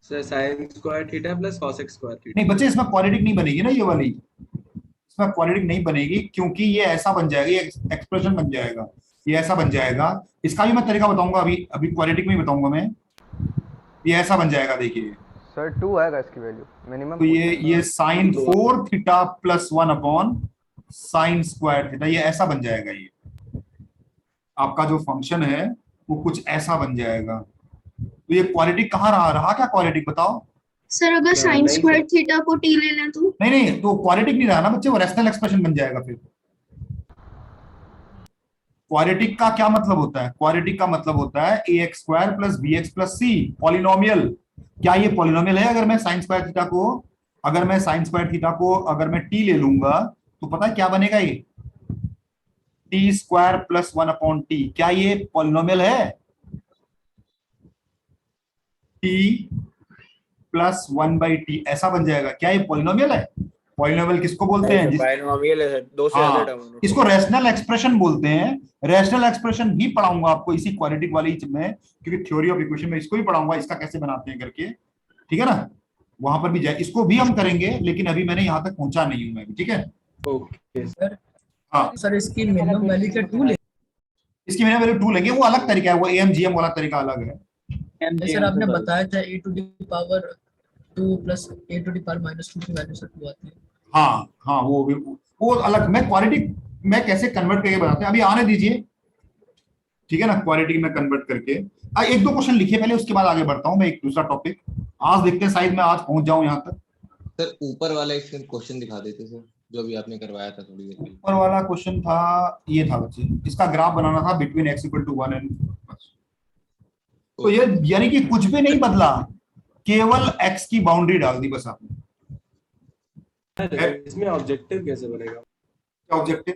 sir sin square theta plus cos square theta. नहीं बच्चे, इसमें क्वाड्रेटिक नहीं बनेगी ना, ये वाली इसमें क्वाड्रेटिक नहीं बनेगी, क्योंकि ये ऐसा बन जाएगा, ये एक्सप्रेशन बन जाएगा, ये ऐसा बन जाएगा। इसका भी मैं तरीका बताऊंगा, अभी क्वाड्रेटिक में ही बताऊंगा मैं। ये ऐसा बन जाएगा, देखिए सर 2 आएगा इसकी वैल्यू मिनिमम। तो ये sin 4 theta plus 1 upon sin square theta, ये ऐसा बन जाएगा। ये आपका जो फंक्शन है वो कुछ ऐसा बन जाएगा। तो ये क्वाड्रेटिक कहाँ रहा क्या क्वाड्रेटिक बताओ सर? अगर sin स्क्वायर थीटा को t ले लें तो नहीं, तो क्वाड्रेटिक नहीं रहा ना बच्चे, वो रैशनल एक्सप्रेशन बन जाएगा। फिर क्वाड्रेटिक का क्या मतलब होता है, क्वाड्रेटिक का मतलब होता है ax square plus bx plus c, polynomial. क्या ये पॉलिनोमियल है? अगर मैं sin स्क्वायर थीटा को अगर मैं t ले लूंगा तो पता है क्या बनेगा, ये t square plus 1 upon t। क्या ये पॉलिनोमियल है? t प्लस 1/t ऐसा बन जाएगा। क्या ये पॉलिनोमियल है? पॉलिनोमियल किसको बोलते हैं? बाइनोमियल है, दो से ज्यादा टर्म। इसको रैशनल एक्सप्रेशन बोलते हैं। रैशनल एक्सप्रेशन भी पढ़ाऊंगा आपको इसी क्वाड्रेटिक वाली में, क्योंकि थ्योरी ऑफ इक्वेशन में इसको भी पढ़ाऊंगा, इसका कैसे बनाते हैं करके, ठीक है ना। वहां पर भी जाए, इसको भी हम करेंगे, लेकिन अभी मैंने यहाँ तक पहुंचा नहीं हूं मैं भी, ठीक है। Okay sir. हाँ सर इसकी मिनिमम वैल्यू क्या 2 ले? इसकी मिनिमम वैल्यू 2 लेंगे, वो अलग तरीका है, वो AMGM वाला तरीका अलग है। सर आपने बताया था a to the power 2 plus a to the power -2 की वैल्यू सर 2 आती है। हाँ वो अलग। मैं क्वाड्रेटिक में कैसे कन्वर्ट करके बताते हैं, अभी आने दीजिए, ठीक है ना। क्वाड्रेटिक में कन्वर्ट करके 1-2 क्वेश्चन लिखे पहले, उसके बाद आगे बढ़ता हूं मैं एक दूसरा टॉपिक। आज देखते हैं शायद मैं आज पहुंच जाऊं यहाँ तक। सर ऊपर वाला एक क्वेश्चन दिखा देते सर, जो अभी आपने करवाया था थोड़ी देर पहले। ऊपर वाला क्वेश्चन था, ये था बच्चे, इसका ग्राफ बनाना था बिटवीन x = 1 एंड, तो ये यानी कि कुछ भी नहीं बदला, केवल x की बाउंड्री डाल दी बस आपने। इसमें ऑब्जेक्टिव कैसे बनेगा? क्या ऑब्जेक्टिव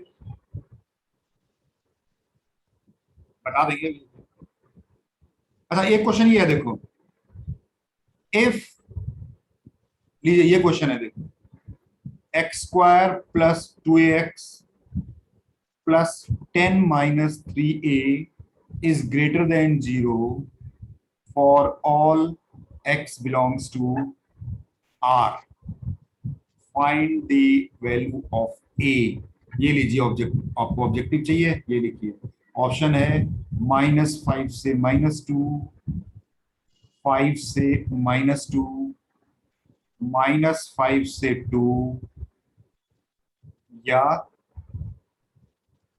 बता देंगे। अच्छा एक क्वेश्चन ये है देखो, इफ लीजिए ये क्वेश्चन है देखो, x square plus 2ax plus 10 minus 3a is greater than 0 for all x belongs to R. Find the value of a. ये लीजिए ऑब्जेक्ट, आपको ऑब्जेक्टिव चाहिए, ये लिखिए। ऑप्शन है -5 से -2, 5 से -2, -5 से 2 या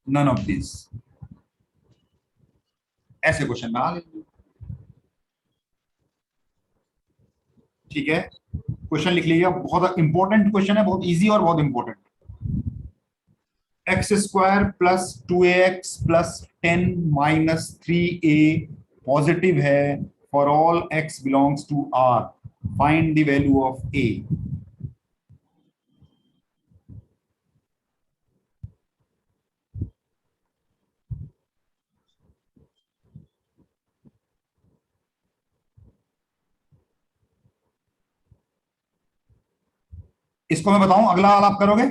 none of these। ऐसे क्वेश्चन में आ लीजिए, ठीक है। क्वेश्चन लिख लीजिए, बहुत इंपॉर्टेंट क्वेश्चन है, बहुत इजी और बहुत important. X square plus 2ax plus 10 minus 3a positive है for all x belongs to R। Find the value of a। इसको मैं बताऊं, अगला वाला आप करोगे।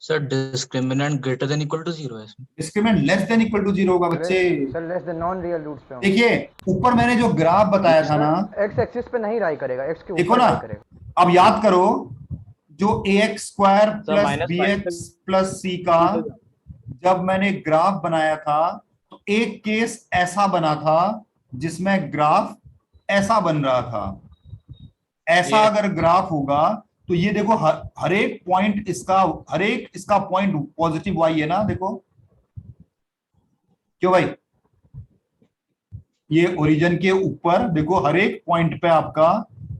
Sir discriminant greater than equal to 0 है इसमें। Discriminant less than equal to 0 होगा बच्चे। Sir less than non real roots पे। देखिए ऊपर मैंने जो ग्राफ बताया था ना, एक्स एक्सिस पे नहीं राई करेगा, एक्स के देखो ऊपर ना, राई करेगा। अब याद करो जो ax square plus bx plus c का जब मैंने ग्राफ बनाया था तो एक केस ऐसा बना था जिसमें ग्राफ ऐसा बन रहा था। ऐसा अगर ग्राफ होगा तो ये देखो हर एक पॉइंट इसका, हर एक इसका पॉइंट पॉजिटिव y है ना, देखो क्यों भाई, ये ओरिजिन के ऊपर देखो हर एक पॉइंट पे आपका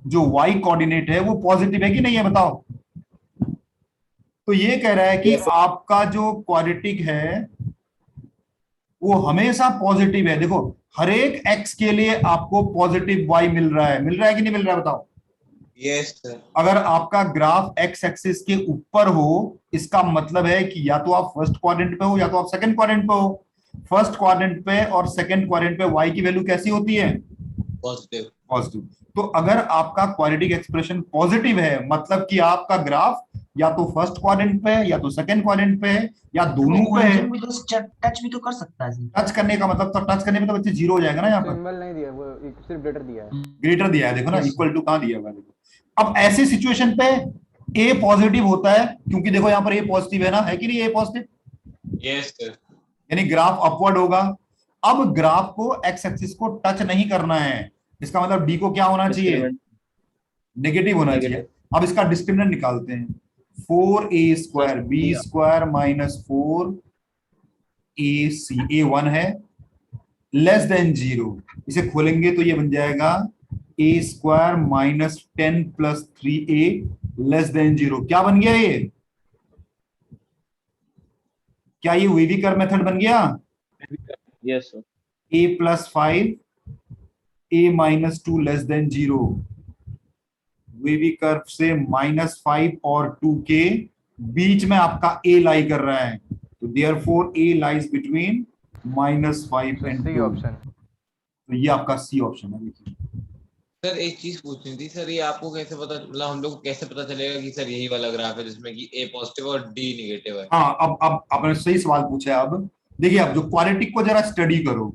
जो y कोऑर्डिनेट है वो पॉजिटिव है कि नहीं है बताओ। तो ये कह रहा है कि आपका जो क्वाड्रेटिक है वो हमेशा पॉजिटिव है। देखो हर एक x के लिए आपको पॉजिटिव y मिल रहा है कि नहीं मिल रहा है बताओ। Yes sir. अगर आपका ग्राफ x एक्सिस के ऊपर हो इसका मतलब है कि या तो आप फर्स्ट क्वाड्रेंट पे हो या तो आप सेकंड क्वाड्रेंट पे हो। फर्स्ट क्वाड्रेंट पे और सेकंड क्वाड्रेंट पे y की वैल्यू कैसी होती है? पॉजिटिव। पॉजिटिव। तो अगर आपका क्वाड्रेटिक एक्सप्रेशन पॉजिटिव है मतलब कि आपका ग्राफ या तो फर्स्ट क्वाड्रेंट पे या तो सेकंड क्वाड्रेंट पे या दोनों पे है। टच भी तो कर सकता है। टच करने का मतलब, तो टच करने में तो बच्चे जीरो हो जाएगा ना, यहाँ पर सिंबल नहीं दिया, वो सिर्फ ग्रेटर दिया है। ग्रेटर दिया है, देखो ना, इक्वल टू कहां दिया हुआ है देखो। अब ऐसी सिचुएशन पे a पॉजिटिव होता है क्योंकि देखो यहाँ पर a पॉजिटिव है ना, है कि नहीं a पॉजिटिव? Yes sir. यानी ग्राफ अपवर्ड होगा। अब ग्राफ को एक्स एक्सिस को टच नहीं करना है, इसका मतलब d को क्या होना चाहिए? नेगेटिव होना चाहिए। अब इसका डिस्क्रिमिनेंट निकालते हैं, 4a square b square minus 4ac, a 1 है, लेस देन 0। इसे खोलेंगे तो ये बन जाएगा a square minus 10 plus 3a less than 0। क्या बन गया ये? क्या ये वेवी कर्व मेथड बन गया? Yes sir. a plus 5 a minus 2 less than 0। Wavy curve से -5 और 2 के बीच में आपका a लाई कर रहा है, तो therefore a lies between -5 and 2। Option, तो ये आपका सी ऑप्शन है। देखिए सर एक चीज पूछनी थी सर, ये आपको कैसे पता, मतलब हम लोग को कैसे पता चलेगा कि सर यही वाला ग्राफ है जिसमें कि a पॉजिटिव और d नेगेटिव है? हाँ, अब आपने सही सवाल पूछा है। अब देखिए, अब जो क्वाड्रेटिक को जरा स्टडी करो,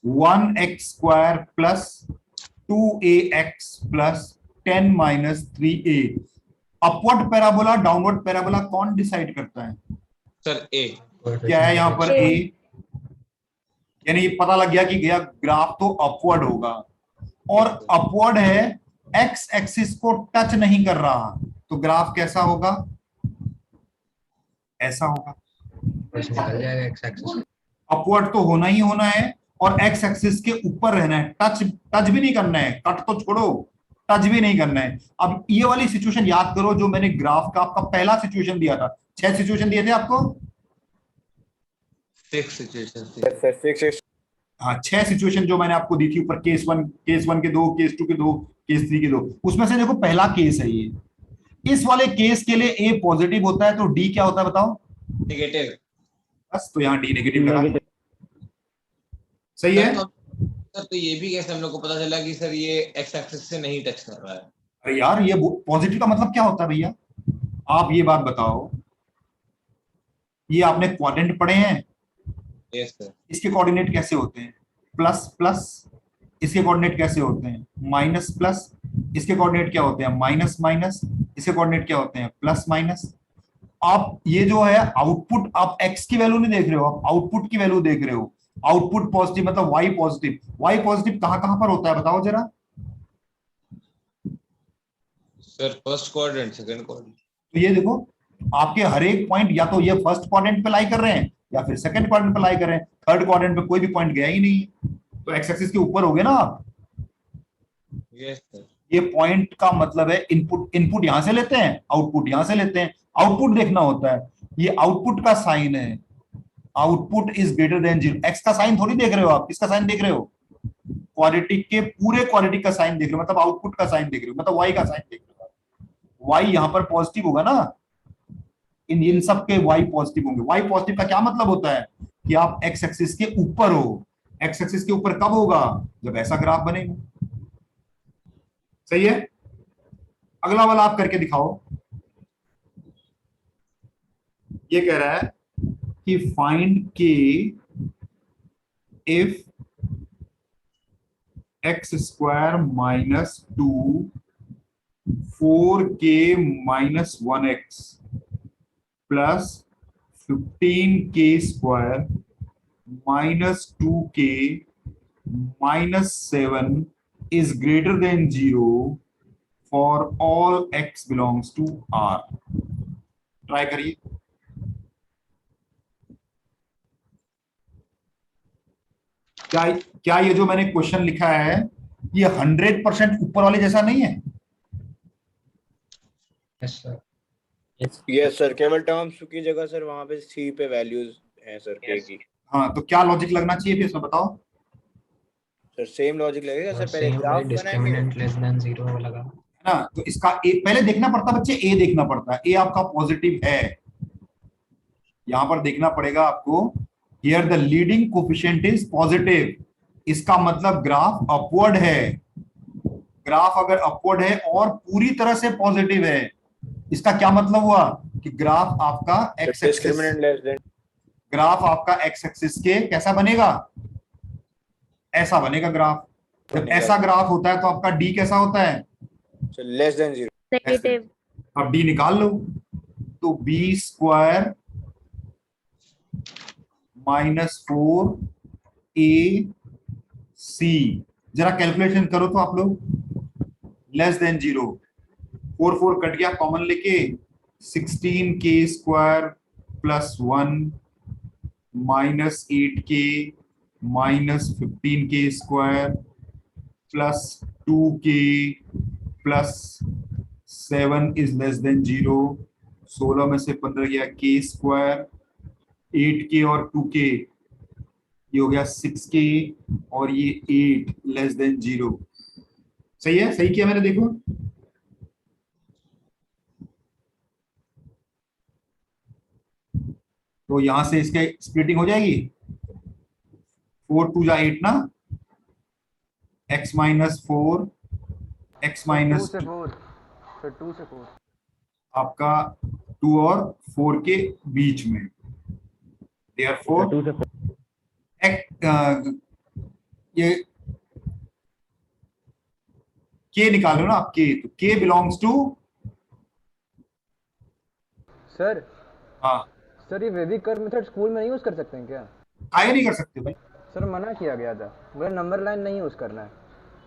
1x square plus 2ax plus 10 minus 3a, upward parabola downward parabola कौन डिसाइड करता है? Sir a। क्या है यहाँ पर? a, यानी ये पता लग गया कि गया ग्राफ तो अपवर्ड होगा, और अपवर्ड है, एक्स एक्सिस को टच नहीं कर रहा, तो ग्राफ कैसा होगा? ऐसा होगा। निकल जाएगा एक्स एक्सिस। अपवर्ड तो होना ही होना है और एक्स एक्सिस के ऊपर रहना है, टच भी नहीं करना है, कट तो छोड़ो, टच भी नहीं करना है। अब ये वाली सिचुएशन याद करो जो मैंने ग्राफ का आपका पहला सिचुएशन दिया था। 6 सिचुएशन दिए थे आपको, 6 सिचुएशन। हाँ 6 सिचुएशन जो मैंने आपको दी थी ऊपर, केस वन के 2, केस 2 के 2, केस 3 के 2, उसमें से देखो पहला केस है ये, इस वाले केस के लिए ए पॉजिटिव होता है तो डी क्या होता है बताओ? नेगेटिव। बस तो यहाँ डी नेगेटिव लगा, सही है। सर तो ये भी कैसे हम लोग को पता चला कि सर ये एक्स एक्सिस से नहीं टच कर रहा है? अरे यार ये पॉजिटिव का मतलब क्या होता है भैया, आप ये बात बताओ, ये आपने क्वाड्रेंट पढ़े हैं? Yes sir. इसके कोऑर्डिनेट कैसे होते हैं? Plus plus. इसके कोऑर्डिनेट कैसे होते हैं? Minus plus. इसके कोऑर्डिनेट क्या होते हैं? Minus minus. इसके कोऑर्डिनेट क्या होते हैं? Plus minus. आप ये जो है आउटपुट, आप एक्स की वैल्यू नहीं देख रहे हो, आप आउटपुट की वैल्यू देख रहे हो। आउटपुट पॉजिटिव मतलब वाई पॉजिटिव। वाई पॉजिटिव कहां कहां पर होता है बताओ जरा? Sir first quadrant, second quadrant. तो ये देखो आपके हर एक पॉइंट या तो ये फर्स्ट क्वाड्रेंट पे लाई कर रहे हैं या फिर सेकंड क्वाड्रेंट पे लाई कर रहे हैं, थर्ड क्वाड्रेंट पे कोई भी पॉइंट गया ही नहीं, तो एक्स एक्सिस के ऊपर हो गए ना आप। Yes sir. ये पॉइंट का मतलब है इनपुट यहां से लेते हैं, आउटपुट यहां से लेते हैं, आउटपुट देखना होता है। ये आउटपुट का साइन है, output is greater than 0। X का साइन थोड़ी देख रहे हो आप, किसका साइन देख रहे हो? क्वाड्रेटिक के पूरे क्वाड्रेटिक का साइन देख रहे हो, मतलब आउटपुट का साइन देख रहे हो, मतलब वाई का साइन देख रहे हो। वाई यहां पर पॉजिटिव होगा ना, इन सब के वाई पॉजिटिव होंगे। वाई पॉजिटिव का क्या मतलब होता है कि आप एक्स एक्सिस के ऊपर हो। एक्स एक्सिस के ऊपर कब होगा? जब ऐसा ग्राफ बनेगा, सही है। अगला वाला आप करके दिखाओ। ये कह रहा है कि फाइंड के if x square minus 2 4k minus 1x plus 15k square minus 2k minus 7 is greater than 0 for all x belongs to R। Try करिए। क्या ये जो मैंने क्वेश्चन लिखा है ये 100% ऊपर वाले जैसा नहीं है? Yes sir. यस सर, केवल टर्म्स की जगह सर वहां पे सी पे वैल्यूज हैं सर के की। हाँ तो क्या लॉजिक लगना चाहिए फिर इसमें बताओ? सर सेम लॉजिक लगेगा सर, पहले same graph discriminant less than 0 लगा है ना। तो इसका ए पहले देखना पड़ता बच्चे, ए देखना पड़ता है। ए आपका पॉजिटिव है, यहां पर देखना पड़ेगा आपको। Here the leading coefficient is positive, इसका मतलब ग्राफ अपवर्ड है। ग्राफ अगर अपवर्ड है और पूरी तरह से पॉजिटिव है, इसका क्या मतलब हुआ कि ग्राफ आपका एक्स एक्सिस, ग्राफ आपका एक्स एक्सिस के कैसा बनेगा? ऐसा बनेगा ग्राफ। जब ऐसा ग्राफ होता है तो आपका डी कैसा होता है? Less than 0, negative. अब डी निकाल लो, तो बी स्क्वायर माइनस 4 ए सी, जरा कैलकुलेशन करो तो आप लोग। लेस देन 0, 4 4 कट गया, कॉमन लेके 16k square plus 1 minus 8k minus 15k square plus 2k plus 7 is less than 0। 16 में से 15 गया, k स्क्वायर 8k और 2k, ये हो गया 6k और ये 8 लेस देन 0। सही है, सही किया मैंने, देखो। तो यहां से इसके स्प्लिटिंग हो जाएगी, 4 2 जा 8 ना, x माइनस 4 x माइनस 2 से 4 आपका 2 और 4 के बीच में, therefore ये k निकाल लो ना आप, k, तो k बिलोंग्स टू सर। हाँ सर ये वेविक कर्व मेथड स्कूल में नहीं यूज कर सकते हैं क्या? काहे नहीं कर सकते भाई? सर मना किया गया था, बोले नंबर लाइन नहीं यूज करना है।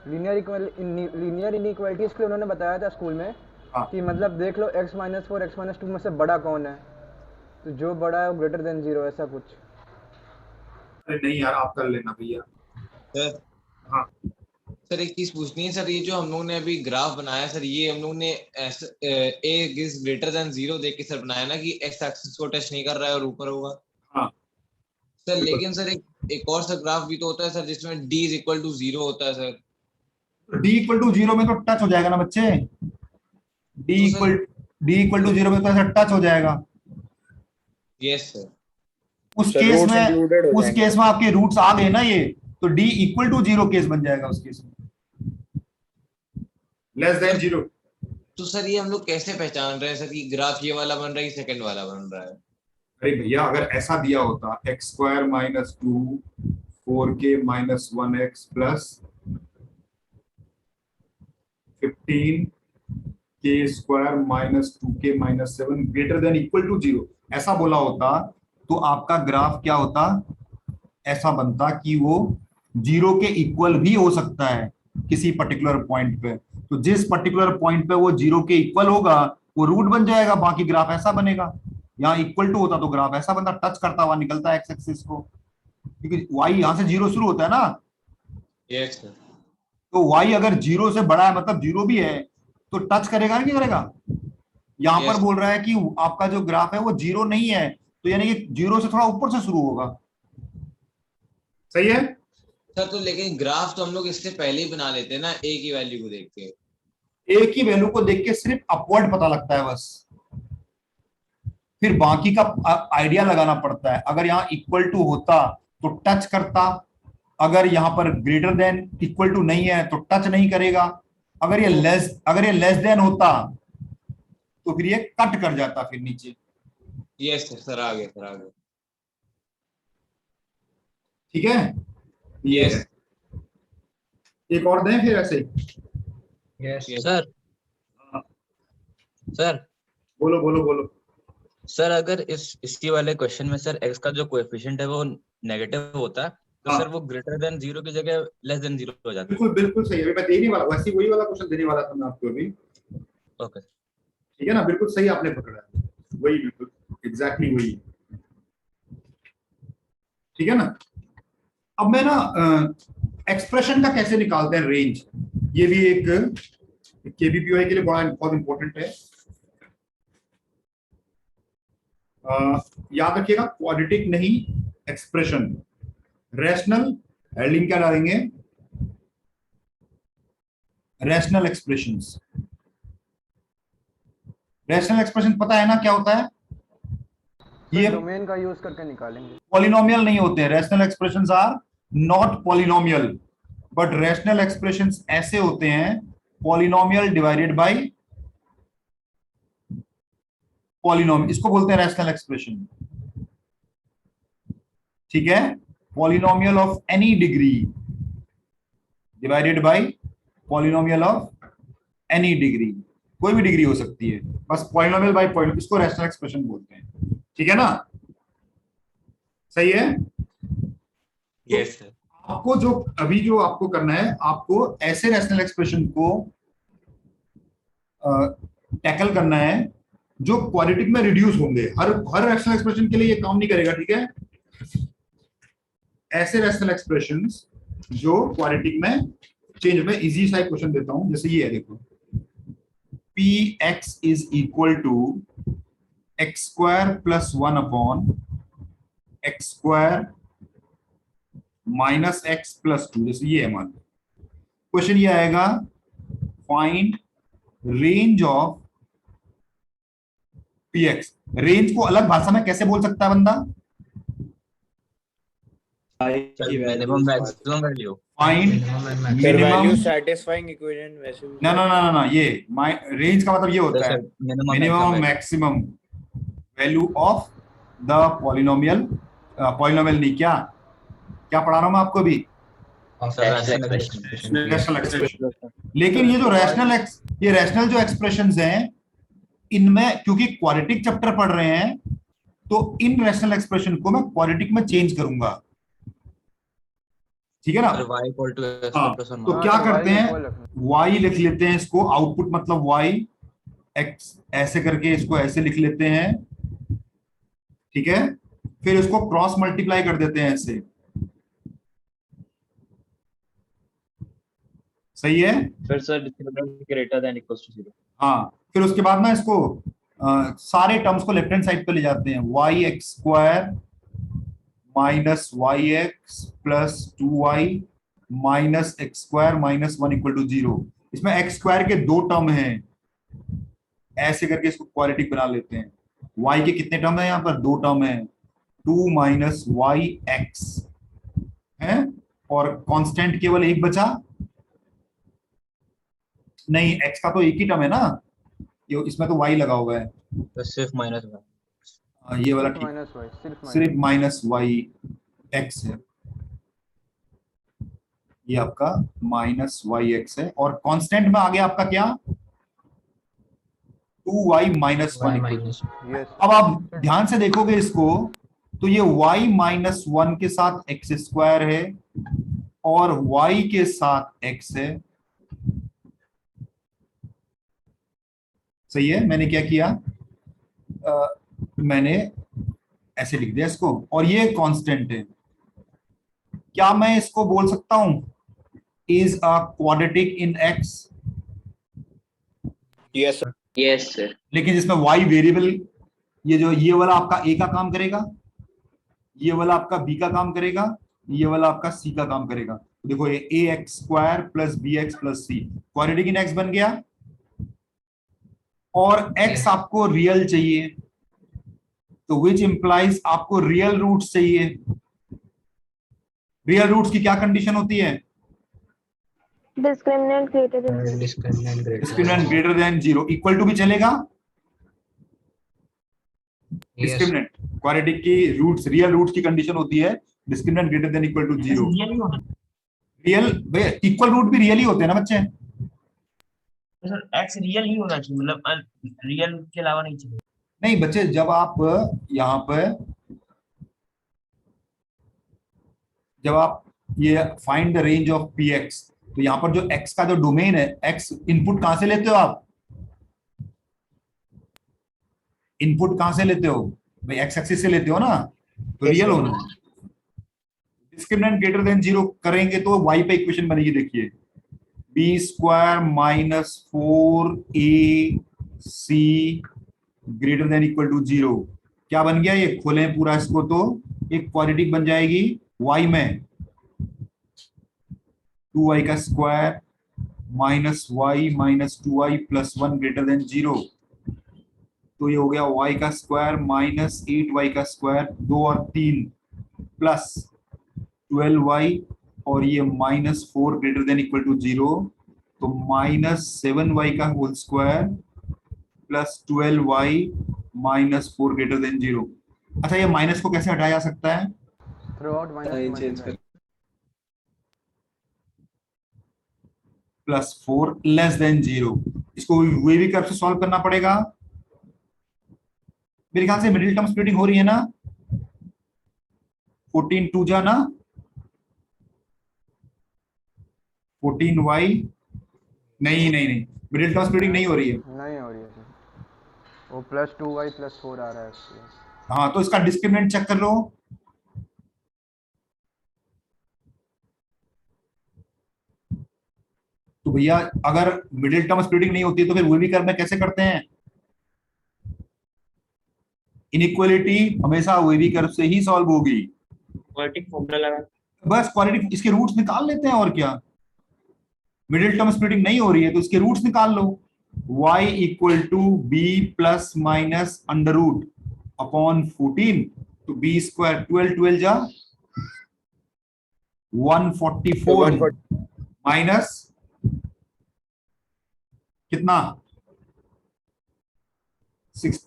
लीनियर इनइक्वालिटीज के लिए उन्होंने बताया था स्कूल में कि मतलब देख लो x माइनस 4 x माइनस 2 में से बड़ा कौन है, तो जो बड़ा है वो ग्रेटर देन 0, ऐसा कुछ। अरे नहीं यार, आप कर लेना भैया। सर हाँ सर एक चीज पूछनी है सर, ये जो हम लोग ने अभी ग्राफ बनाया सर, ये हम लोग ने ए इज ग्रेटर देन 0 देख के सर बनाया ना कि एक्स एक्सिस को टच नहीं कर रहा है और ऊपर होगा। हाँ सर लेकिन सर एक और सा ग्राफ भी तो होता है सर जिसमें d इज इक्वल टू 0 होता है सर। d इक्वल टू 0 में तो टच हो जाएगा ना बच्चे, d इक्वल टू 0 में तो ऐसा टच हो जाएगा। Yes sir. उस Sir, केस roots में included हो जाएंगे। आपके रूट्स आ गए ना, ये तो d इक्वल टू 0 केस बन जाएगा उस केस में, लेस देन 0। तो सर ये हम लोग कैसे पहचान रहे हैं सर कि ग्राफ ये वाला बन रहा है, सेकंड वाला बन रहा है? अरे भैया अगर ऐसा दिया होता x² minus 2 4k minus 1x plus 15k² minus 2k minus 7 greater than equal to 0, ऐसा बोला होता तो आपका ग्राफ क्या होता, ऐसा बनता कि वो 0 के इक्वल भी हो सकता है किसी पर्टिकुलर पॉइंट पे। तो जिस पर्टिकुलर पॉइंट पे वो 0 के इक्वल होगा वो रूट बन जाएगा, बाकी ग्राफ ऐसा बनेगा। यहाँ इक्वल टू होता तो ग्राफ ऐसा बनता, टच करता हुआ निकलता है एक्स एक्सिस को, क्योंकि y यहाँ से 0 शुरू होता है ना। Yes sir. तो y अगर 0 से बड़ा है मतलब 0 भी है तो टच करेगा नहीं करेगा। यहाँ पर बोल रहा है कि आपका जो ग्राफ है वो 0 नहीं है, तो यानी कि 0 से थोड़ा ऊपर से शुरू होगा। सही है सर। तो लेकिन ग्राफ तो हम लोग इससे पहले ही बना लेते हैं ना, a की वैल्यू को देख के। a की वैल्यू को देख के सिर्फ अपवर्ड पता लगता है बस, फिर बाकी का आइडिया लगाना पड़ता है। अगर यहाँ इक्वल टू होता तो टच करता, अगर यहाँ पर ग्रेटर देन इक्वल टू नहीं है तो टच नहीं करेगा, अगर ये लेस देन होता तो फिर ये कट कर जाता फिर नीचे। यस सर, आ गया सर, आ गया। ठीक है, ये एक और दें फिर ऐसे। Yes sir. सर बोलो बोलो बोलो। सर अगर इसकी वाले क्वेश्चन में सर x का जो कोएफिशिएंट है वो नेगेटिव होता है तो सर वो ग्रेटर देन 0 की जगह लेस देन 0 हो जाता है। बिल्कुल बिल्कुल सही है, मैं देने वाला वैसे वही वाला क्वेश्चन देने वाला था मैं आपको अभी। ओके ठीक है ना, बिल्कुल सही आपने पकड़ा है, वही बिल्कुल एग्जैक्टली वही। ठीक है ना। अब मैं ना एक्सप्रेशन का कैसे निकालते हैं रेंज, ये भी एक केबीपीओआई के लिए बहुत इंपॉर्टेंट है। याद रखिएगा क्वाड्रेटिक नहीं एक्सप्रेशन, रैशनल हेडिंग क्या डालेंगे, रैशनल एक्सप्रेशंस। रैशनल एक्सप्रेशन पता है ना क्या होता है, ये डोमेन का यूज करके निकालेंगे। पॉलिनोमियल नहीं होते हैं, rational expressions are not polynomial, but rational expressions ऐसे होते हैं पॉलिनोमियल डिवाइडेड बाय पॉलिनोमियल, इसको बोलते हैं रैशनल एक्सप्रेशन। ठीक है, polynomial of any degree divided by polynomial of any degree, कोई भी डिग्री हो सकती है, बस पॉलिनोमियल बाय पॉलिनोमियल, इसको रैशनल एक्सप्रेशन बोलते हैं। ठीक है ना, सही है। Yes sir. आपको जो अभी जो आपको करना है, आपको ऐसे रैशनल एक्सप्रेशन को टैकल करना है जो क्वाड्रेटिक में रिड्यूस होंगे। हर रैशनल एक्सप्रेशन के लिए ये काम नहीं करेगा, ठीक है। ऐसे रैशनल एक्सप्रेशंस जो क्वाड्रेटिक में चेंज में, इजी सा क्वेश्चन देता हूं, जैसे ये है देखो, px is equal to x square plus 1 upon x square minus x plus 2, जैसे ये है मान। क्वेश्चन ये आएगा find range of px। Range को अलग भाषा में कैसे बोल सकता है बंदा, minimum maximum value. Find value satisfying equation वैसे भी। ना ये रेंज का मतलब ये होता है minimum maximum value of the polynomial, polynomial नहीं, क्या पढ़ा रहा हूं मैं आपको अभी, रैशनल एक्सप्रेशन। लेकिन ये जो रैशनल जो एक्सप्रेशंस हैं, इनमें क्योंकि क्वाड्रेटिक चैप्टर पढ़ रहे हैं तो इन रैशनल एक्सप्रेशन को मैं क्वाड्रेटिक में चेंज करूंगा। ठीक है ना। हाँ, तो क्या करते हैं, y लिख लेते हैं, इसको आउटपुट मतलब y, x ऐसे करके इसको ऐसे लिख लेते हैं। ठीक है, फिर इसको क्रॉस मल्टीप्लाई कर देते हैं ऐसे। सही है, फिर sir discriminant greater than equals to 0। हाँ, फिर उसके बाद ना इसको सारे टर्म्स को लेफ्ट हैंड साइड पे ले जाते हैं, y x square minus y x plus 2y minus x square minus 1 equal to 0। इसमें एक्स स्क्वायर के दो टर्म हैं, ऐसे करके इसको क्वाड्रेटिक बना लेते हैं। y के कितने टर्म है यहाँ पर? दो टर्म है, 2 माइनस वाई एक्स है, और कांस्टेंट केवल एक बचा नहीं, x का तो एक ही टर्म है ना, ये इसमें तो y लगा हुआ है, तो सिर्फ माइनस वन, ये वाला सिर्फ ठीक, माइनस वाई, सिर्फ माइनस वाई एक्स है, ये आपका माइनस वाई एक्स है, और कांस्टेंट में आ गया आपका क्या? 2y minus y one. Minus yes अब आप ध्यान से देखोगे इसको, तो ये y माइनस 1 के साथ एक्स स्क्वायर है और y के साथ x है। सही है, मैंने क्या किया, मैंने ऐसे लिख दिया इसको, और ये कांस्टेंट है। क्या मैं इसको बोल सकता हूं is a quadratic in x? Yes sir. Yes sir. लेकिन जिसमें y वेरिएबल, ये वाला आपका a का काम करेगा, ये वाला आपका b का काम करेगा, ये वाला आपका c का काम करेगा। तो देखो ये a x square plus B x plus c quadratic in x बन गया, और x आपको रियल चाहिए, तो विच इंप्लाइज आपको रियल रूट्स चाहिए। रियल रूट्स की क्या कंडीशन होती है? Discriminant greater than discriminant greater than 0, equal to भी चलेगा। डिस्क्रिमिनेंट क्वाड्रेटिक की रूट्स, रियल रूट्स की कंडीशन होती है discriminant greater than equal to 0। Real equal root भी रियल ही होते हैं ना बच्चे? सर एक्स रियल ही होना चाहिए, मतलब रियल के अलावा नहीं चाहिए। नहीं बच्चे, जब आप यहाँ पर, जब आप ये find the range of P x, तो यहाँ पर जो x का जो डोमेन है, x इनपुट कहां से लेते हो आप? इनपुट कहां से लेते हो भाई? x एक्सिस से लेते हो ना, तो रियल होना। डिस्क्रिमिनेंट ग्रेटर देन 0 करेंगे तो y पे इक्वेशन बनेगी, देखिए b square minus 4ac greater than equal to 0। क्या बन गया? ये खोलें पूरा इसको तो एक क्वाड्रेटिक बन जाएगी y में, 2y का square minus y minus 2y plus 1 greater than 0। तो ये हो गया y का स्क्वायर माइनस 8y का स्क्वायर 2 और 3 प्लस 12y, और ये minus 4 greater than equal to 0, तो माइनस 7y का whole square plus 12y minus 4 greater than 0। अच्छा, ये माइनस को कैसे हटाया जा सकता है? Through out minus plus 4 less than 0। इसको वे भी कर्व से सॉल्व करना पड़ेगा। मेरे ख्याल से मिडिल टर्म स्प्लिटिंग हो रही है ना, 14 2 जा ना, 14y, नहीं नहीं नहीं, मिडिल टर्म स्प्लिटिंग नहीं हो रही है, नहीं हो रही है, वो प्लस 2y प्लस 4 आ रहा है इसलिए। हाँ, तो इसका डिस्क्रिमिनेंट चेक कर लो। तो भैया अगर मिडिल टर्म स्प्लिटिंग नहीं होती तो फिर वो भी कर्व में कैसे करते हैं? इनइक्वालिटी हमेशा वो भी कर्व से ही सॉल्व होगी। क्वाड्रेटिक फॉर्मूला लगा, बस क्वाड्रेटिक, इसके रूट्स निकाल लेते हैं, और क्या। मिडिल टर्म स्प्लिटिंग नहीं हो रही है तो इसके रूट्स निकाल लो। y equal to b plus minus under root upon 14, तो बी स्क्वायर 12 12 जा 144 माइनस कितना 6,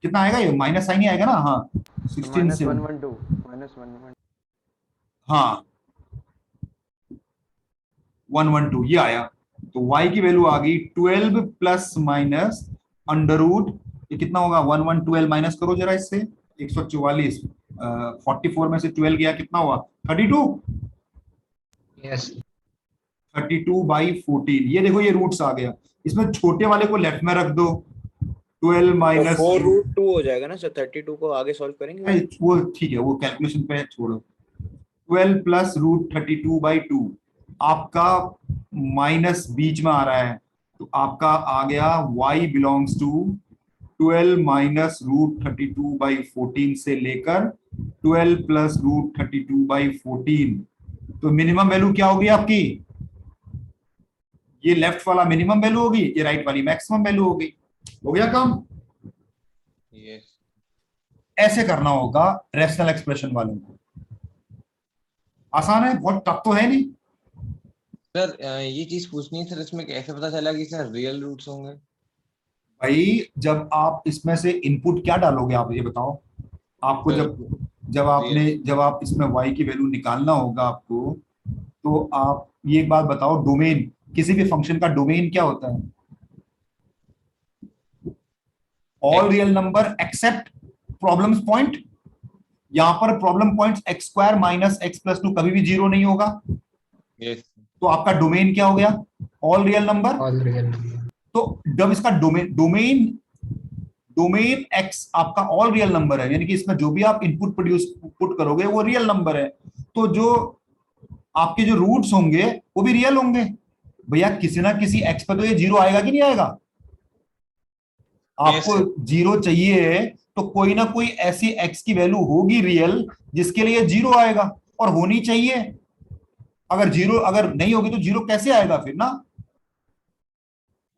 कितना आएगा? ये माइनस साइन ही आएगा ना, हाँ 16 से -112 हाँ 112 ये आया। तो y की वैल्यू आ गई 12 प्लस माइनस अंडर रूट, ये कितना होगा? 112 माइनस करो जरा इससे, 144, 44 में से 12 गया, कितना हुआ? 32। यस 32/14। ये देखो ये रूट्स आ गया, इसमें छोटे वाले को लेफ्ट में रख दो, 12 माइनस 4√2 हो जाएगा ना सर, 32 को आगे सॉल्व करेंगे वो ठीक है, वो कैलकुलेशन पे छोड़ो। 12 प्लस रूट 32/2 आपका माइनस बीच में आ रहा है, तो आपका आ गया y बिलोंग्स टू 12 माइनस √32/14 से लेकर 12 प्लस √32/14। तो मिनिमम वैल्यू क्या होगी आपकी? ये लेफ्ट वाला मिनिमम वैल्यू होगी, ये राइट वाली मैक्सिमम वैल्यू होगी। हो गया काम? यस ऐसे करना होगा रैशनल एक्सप्रेशन वालों को। आसान है, बहुत टफ तो है नहीं। सर ये चीज पूछनी है सर, इसमें कैसे पता चला कि सर रियल रूट्स होंगे? भाई जब आप इसमें से इनपुट क्या डालोगे, आप ये बताओ। आपको जब आप इसमें y की वैल्यू निकालना होगा आपको, तो आप ये एक बात बताओ, डोमेन किसी भी फंक्शन का डोमेन क्या होता है? All real number except problems point. यहां पर problem points x² minus x+2 कभी भी 0 नहीं होगा। तो आपका डोमेन क्या हो गया? All real number. All real number. तो जब इसका डोमेन x आपका ऑल रियल नंबर है, यानी कि इसमें जो भी आप इनपुट पुट करोगे वो रियल नंबर है, तो जो आपके जो रूट्स होंगे वो भी रियल होंगे। भैया किसी ना किसी x पर तो ये 0 आएगा कि नहीं आएगा? आपको 0 चाहिए तो कोई ना कोई ऐसी x की वैल्यू होगी रियल जिसके लिए 0 आएगा, और होनी चाहिए। अगर नहीं होगी तो 0 कैसे आएगा फिर ना?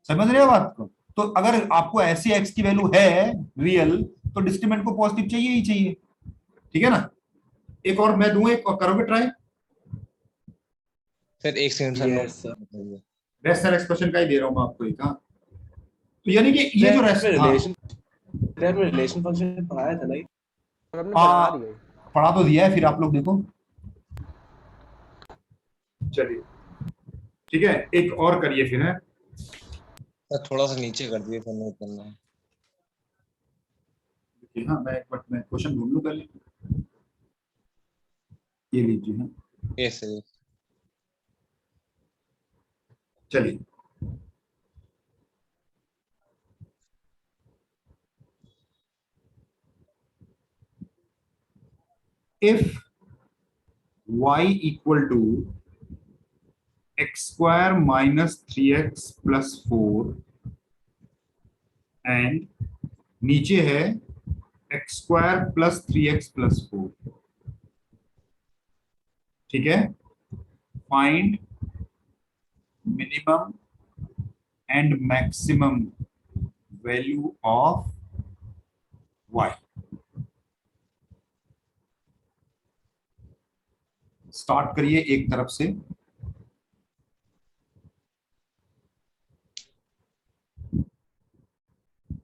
समझ रहे हो बात को? तो अगर आपको ऐसी x की वैल्यू है रियल, तो डिस्क्रिमिनेंट को पॉजिटिव चाहिए ही चाहिए। ठीक है ना? एक और मैं दूं, एक और करोगे ट्राई? सर एक second sir. Yes, sir. Rational expression का ही दे रहा हूं मैं आपको एक। हाँ, तो यानी कि ये जो रिलेशन फंक्शन पढ़ाया था ना? पढ़ा तो दिया है, फिर आप लोग देखो। चलिए ठीक है, एक और करिए फिर। है थोड़ा सा नीचे कर दिए, करना करना है। हाँ, मैं क्वेश्चन ढूंढ लूं पहले। ये लीजिए। हाँ यस सर। चलिए if y equal to x² minus 3x plus 4 and नीचे है x² plus 3x plus 4, ठीक है? Find minimum and maximum value of y। Start करिए एक तरफ से।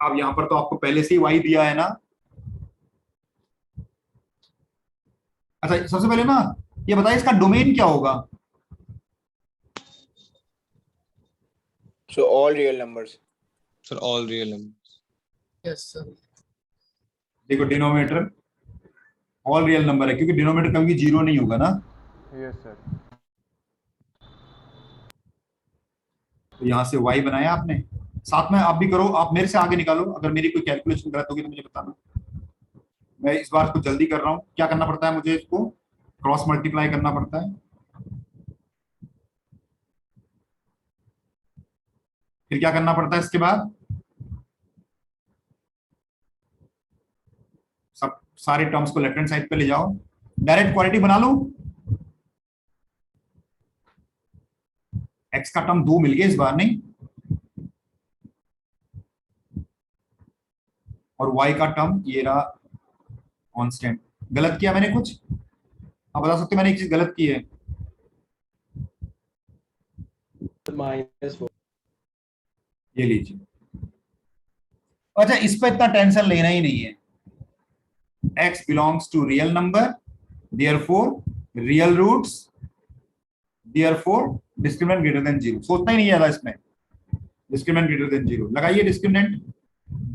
अब यहां पर तो आपको पहले से ही y दिया है ना। अच्छा, सबसे पहले ना ये बताइए इसका डोमेन क्या होगा? So all real numbers. Sir all real numbers. Yes sir. देखो डिनोमिनेटर ऑल रियल नंबर है, क्योंकि डिनोमिनेटर कभी 0 नहीं होगा ना। Yes sir. तो यहां से y बनाया आपने, साथ में आप भी करो। आप मेरे से आगे निकालो, अगर मेरी कोई कैलकुलेशन गलत होगी तो मुझे बताना। मैं इस बार कुछ जल्दी कर रहा हूं। क्या करना पड़ता है मुझे? इसको क्रॉस मल्टीप्लाई करना पड़ता है। फिर क्या करना पड़ता है इसके बाद? सब सारे टर्म्स को लेफ्ट हैंड साइड पे ले जाओ। डायरेक्ट क्वालिटी बना लो। x का टर्म 2 मिल गया इस बार, नहीं? और y का टर्म ये रहा कांस्टेंट। गलत किया मैंने कुछ? आप बता सकते मैंने एक चीज गलत की है? -4। ये लीजिए। अच्छा, इस पर इतना टेंशन लेना ही नहीं है। x belongs to real number, therefore real roots, therefore discriminant greater than 0। सोचना ही नहीं ज्यादा इसमें। डिस्क्रिमिनेंट ग्रेटर देन 0 लगाइए। डिस्क्रिमिनेंट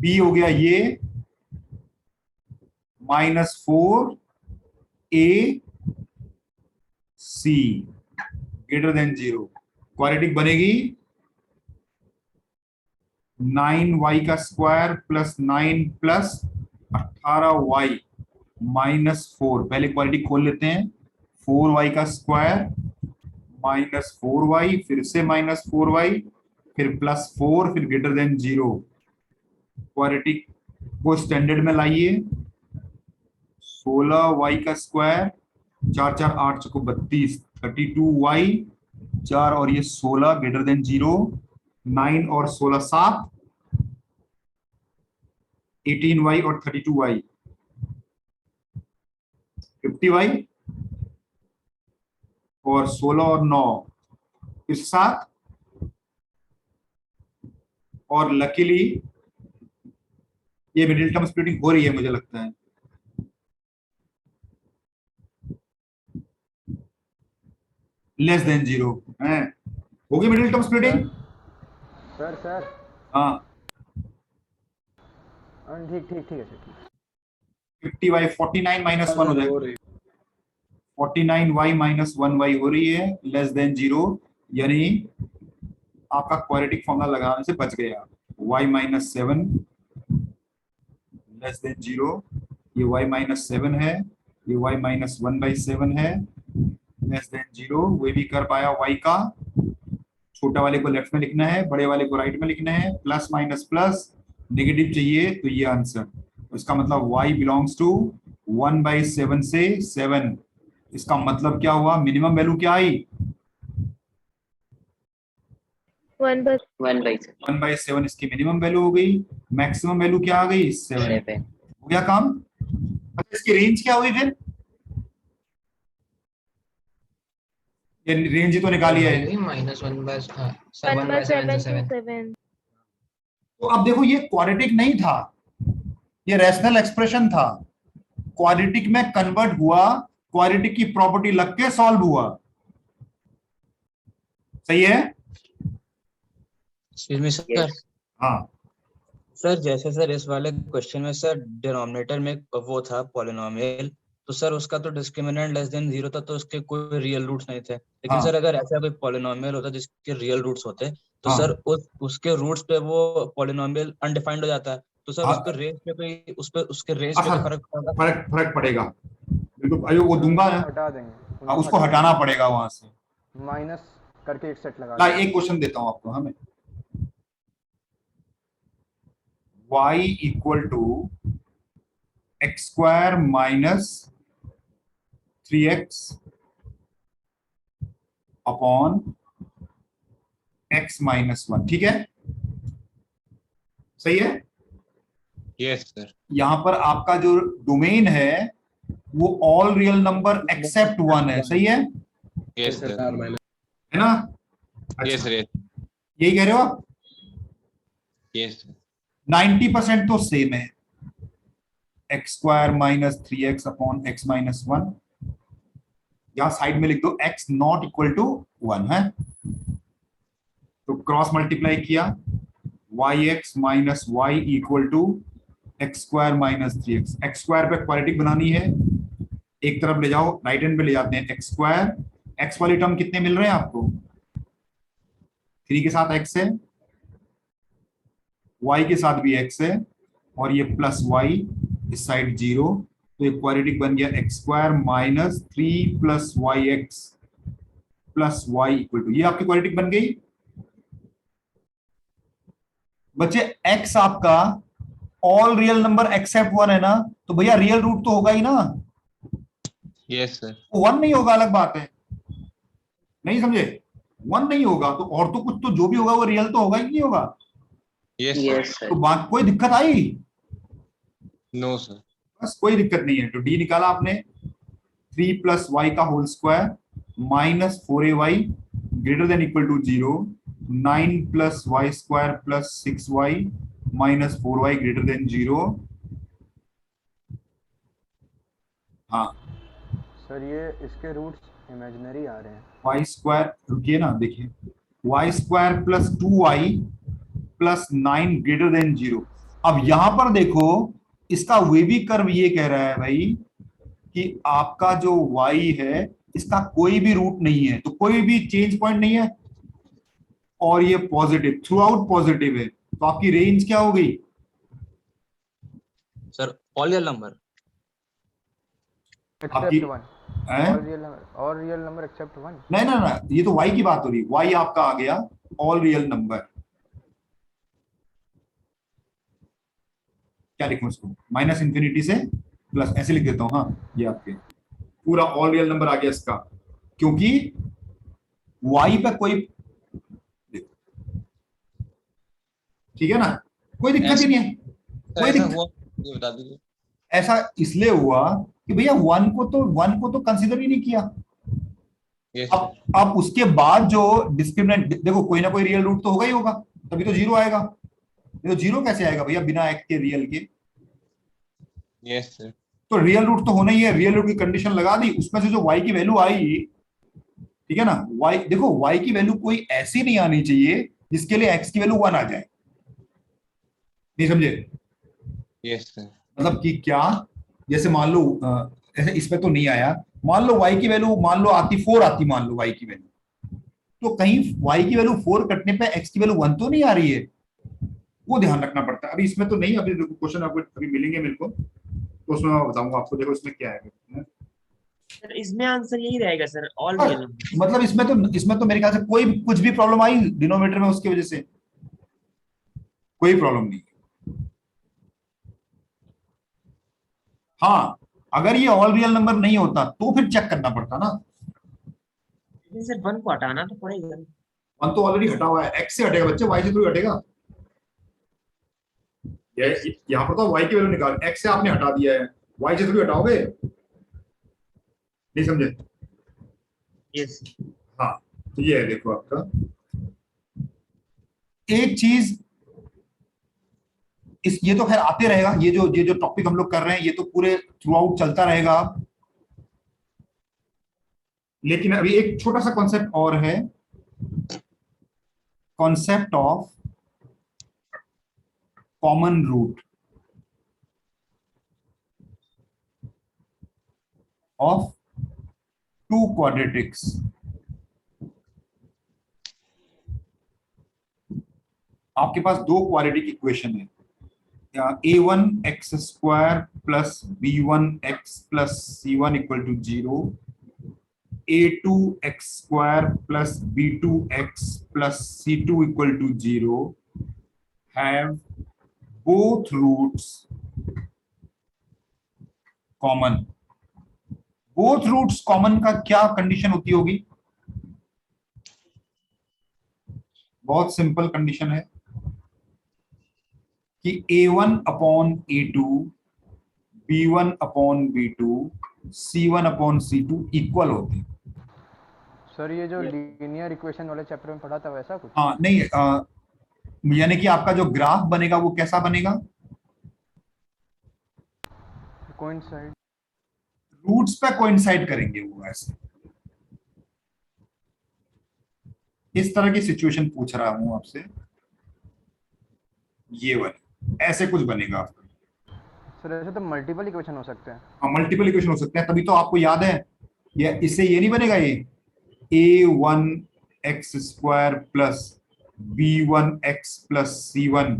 b हो गया ये -4 a c greater than 0। Quadratic बनेगी 9y का स्क्वायर प्लस 9 प्लस 18y -4। पहले क्वाड्रेटिक खोल लेते हैं। 4y का स्क्वायर -4y, फिर से -4y, फिर +4, फिर ग्रेटर देन 0। क्वाड्रेटिक वो स्टैंडर्ड में लाइए। 16y का स्क्वायर, 4 4 8 चौको 32, 32y, 4 और ये 16 ग्रेटर देन 0, 9 और 16 7, 18y और 32y, 50y और 16 और 9 इस 7, और लकीली ये मिडिल टर्म स्प्लिटिंग हो रही है मुझे लगता है। लेस देन 0 है, होगी मिडिल टर्म स्प्लिटिंग। सर हाँ ठीक ठीक ठीक है सर, ठीक। 50y 49 माइनस 1 हो जाएगा, 49y माइनस 1y हो रही है, लेस देन 0, यानी आपका क्वाड्रेटिक फॉर्मूला लगाने से बच गया। y माइनस 7 लेस देन 0, ये y माइनस 7 है, ये y माइनस 1/7 है, लेस देन 0। वो भी कर पाया y का, छोटा वाले को लेफ्ट में लिखना है, बड़े वाले को राइट में लिखना है, प्लस माइनस प्लस, नेगेटिव चाहिए तो ये आंसर। इसका मतलब y बिलोंग्स टू 1/7 से 7। इसका मतलब क्या हुआ, मिनिमम वैल्यू क्या आई, 1/7 इसकी मिनिमम वैल्यू हो गई, मैक्सिमम वैल्यू क्या आ गई 7। हो गया काम। अच्छा इसकी रेंज क्या हुई फिर, ये रेंज ही तो निकाली है, -1/7 तो अब देखो ये क्वाड्रेटिक नहीं था, ये रैशनल एक्सप्रेशन था, क्वाड्रेटिक में कन्वर्ट हुआ, क्वाड्रेटिक की प्रॉपर्टी लग के सॉल्व हुआ, सही है। सर हाँ सर, जैसे सर इस वाले क्वेश्चन में सर डिनोमिनेटर में वो था पॉलिनोमियल, तो सर उसका तो डिस्क्रिमिनेंट लेस देन 0 था, तो उसके कोई रियल रूट्स नहीं थे। लेकिन हाँ। सर अगर ऐसा कोई पॉलिनोमियल होता जिसके रियल रूट्स होते, तो हाँ। सर उसके रूट्स पे वो पॉलिनोमियल अनडिफाइंड हो जाता है, तो सर हाँ। उसके रेंज पे कोई उसके रेंज पे अच्छा, फर्क पड़ता। फर्क पड़ेगा बिल्कुल, अयो वो दूंगा, हटा देंगे, उसको हटाना पड़ेगा वहां से, माइनस करके एक सेट लगा ला देंगे। एक क्वेश्चन देता हूं आपको, हमें y equal to x square minus 3x upon x minus 1, ठीक है, सही है। Yes sir. यहां पर आपका जो डोमेन है वो ऑल रियल नंबर एक्सेप्ट 1 है, सही है, यस सर। है ना। Yes sir. यही कह रहे हो आप, यस सर। 90% तो सेम है, x square minus 3x upon x minus 1, यहां साइड में लिख दो x नॉट इक्वल टू 1 है, तो क्रॉस मल्टीप्लाई किया, yx minus y equal to x square minus 3x, x square पे क्वाड्रेटिक बनानी है, एक तरफ ले जाओ, राइट हैंड पे ले जाते हैं, एक्स स्क्वायर, एक्स वाली टर्म कितने मिल रहे हैं आपको, 3 के साथ x है, y के साथ भी x है, और ये प्लस y इस साइड 0, तो ये क्वाड्रेटिक बन गया x square minus 3 plus y x plus y equal to, ये आपकी क्वाड्रेटिक बन गई। बच्चे x आपका ऑल रियल नंबर एक्सेप्ट 1 है ना, तो भैया रियल रूट तो होगा ही ना। Yes sir. 1 नहीं होगा अलग बात है, नहीं समझे, 1 नहीं होगा तो और तो कुछ, तो जो भी होगा वो रियल तो होगा ही नहीं होगा। यस तो बात कोई दिक्कत आई, नो सर, बस कोई दिक्कत नहीं है। तो डी निकाला आपने, 3 प्लस वाई का whole square minus 4ay greater than equal to 0, 9 plus y square plus 6y minus 4y greater than 0। हाँ सर ये इसके रूट्स इमेजिनरी आ रहे हैं। वाई स्क्वायर, रुकिए ना, देखिए y square plus 2y plus 9 greater than 0। अब यहां पर देखो इसका वेवी कर्व ये कह रहा है भाई कि आपका जो y है इसका कोई भी रूट नहीं है, तो कोई भी चेंज पॉइंट नहीं है, और ये पॉजिटिव थ्रू आउट पॉजिटिव है, तो आपकी रेंज क्या हो गई सर? ऑल रियल नंबर आपकी, और रियल नंबर एक्सेप्ट 1। नहीं ना ना, ये तो y की बात हो रही, y आपका आ गया ऑल रियल नंबर। क्या लिखूं इसको, माइनस इंफिनिटी से प्लस, ऐसे लिख देता हूं। हाँ, ये आपके पूरा ऑल रियल नंबर आ गया इसका, क्योंकि y पे कोई, ठीक है ना, कोई दिक्कत ही नहीं है, कोई ऐसा दिक्कत। हुआ ये बता दीजिए। ऐसा इसलिए हुआ कि भैया वन को तो कंसीडर ही नहीं किया। यस अब उसके बाद जो डिस्क्रिमिनेंट, देखो कोई ना कोई रियल रूट तो होगा ही होगा, तभी तो जीरो आएगा। ये तो जीरो कैसे आएगा भैया बिना एक्स के रियल के? Yes sir. तो रियल रूट तो होना ही है, रियल रूट की कंडीशन लगा दी, उसमें से जो y की वैल्यू आई, ठीक है ना, y देखो y की वैल्यू कोई ऐसी नहीं आनी चाहिए जिसके लिए x की वैल्यू 1 आ जाए, नहीं समझे? Yes sir. मतलब कि क्या, जैसे मान लो ऐसे इसमें तो नहीं आया, मान लो y की वैल्यू मान लो आती 4 आती, मान लो y की वैल्यू, तो कहीं y की वैल्यू 4 कटने पे x की वैल्यू 1 तो नहीं आ रही है, वो ध्यान रखना पड़ता है। अभी इसमें तो नहीं, अभी देखो क्वेश्चन आपको अभी मिलेंगे मेरे को, तो उसमें मैं बताऊंगा आपको। देखो इसमें क्या है सर इसमें आंसर यही रहेगा सर, ऑल हाँ, रियल नंबर। मतलब इसमें तो मेरे ख्याल से कोई कुछ भी प्रॉब्लम आई डिनोमिनेटर में उसकी वजह से कोई प्रॉब्लम नहीं। हाँ, अगर ये ऑल रियल नंबर नहीं होता तो फिर चेक करना पड़ता ना। लेकिन सर 1 को हटाना तो पड़ेगा। 1 तो ऑलरेडी हटा हुआ है, x से हटेगा बच्चे, y से थोड़ी हटेगा। यहाँ पर तो y की वैल्यू निकाल, x से आपने हटा दिया है, y से थोड़ी हटाओगे, नहीं समझे? यस। हाँ, तो ये है देखो आपका एक चीज, ये तो खैर आते रहेगा, ये जो टॉपिक हम लोग कर रहे हैं ये तो पूरे थ्रू आउट चलता रहेगा। लेकिन अभी एक छोटा सा कॉन्सेप्ट और है, concept of common root of two quadratics. आपके पास दो क्वाड्रेटिक इक्वेशन है, a1x² plus b1x plus c1 equal to 0, a2x² plus b2x plus c2 equal to 0 have both roots common। both roots common का क्या condition होती होगी? बहुत simple condition है कि a1 upon a2, b1 upon b2, c1 upon c2 equal होते हैं। Sir ये जो लीनियर इक्वेशन वाले चैप्टर में पढ़ा था वैसा कुछ? हाँ नहीं, यानी कि आपका जो ग्राफ बनेगा वो कैसा बनेगा? कोइंसाइड, रूट्स पे कोइंसाइड करेंगे वो, ऐसे इस तरह की सिचुएशन पूछ रहा हूं आपसे, ये वाली ऐसे कुछ बनेगा आपका। सर ऐसे तो मल्टीपल इक्वेशन हो सकते हैं। हाँ, मल्टीपल इक्वेशन हो सकते हैं, तभी तो आपको याद है ये, इससे ये नहीं बनेगा ये a1x² plus b1x plus c1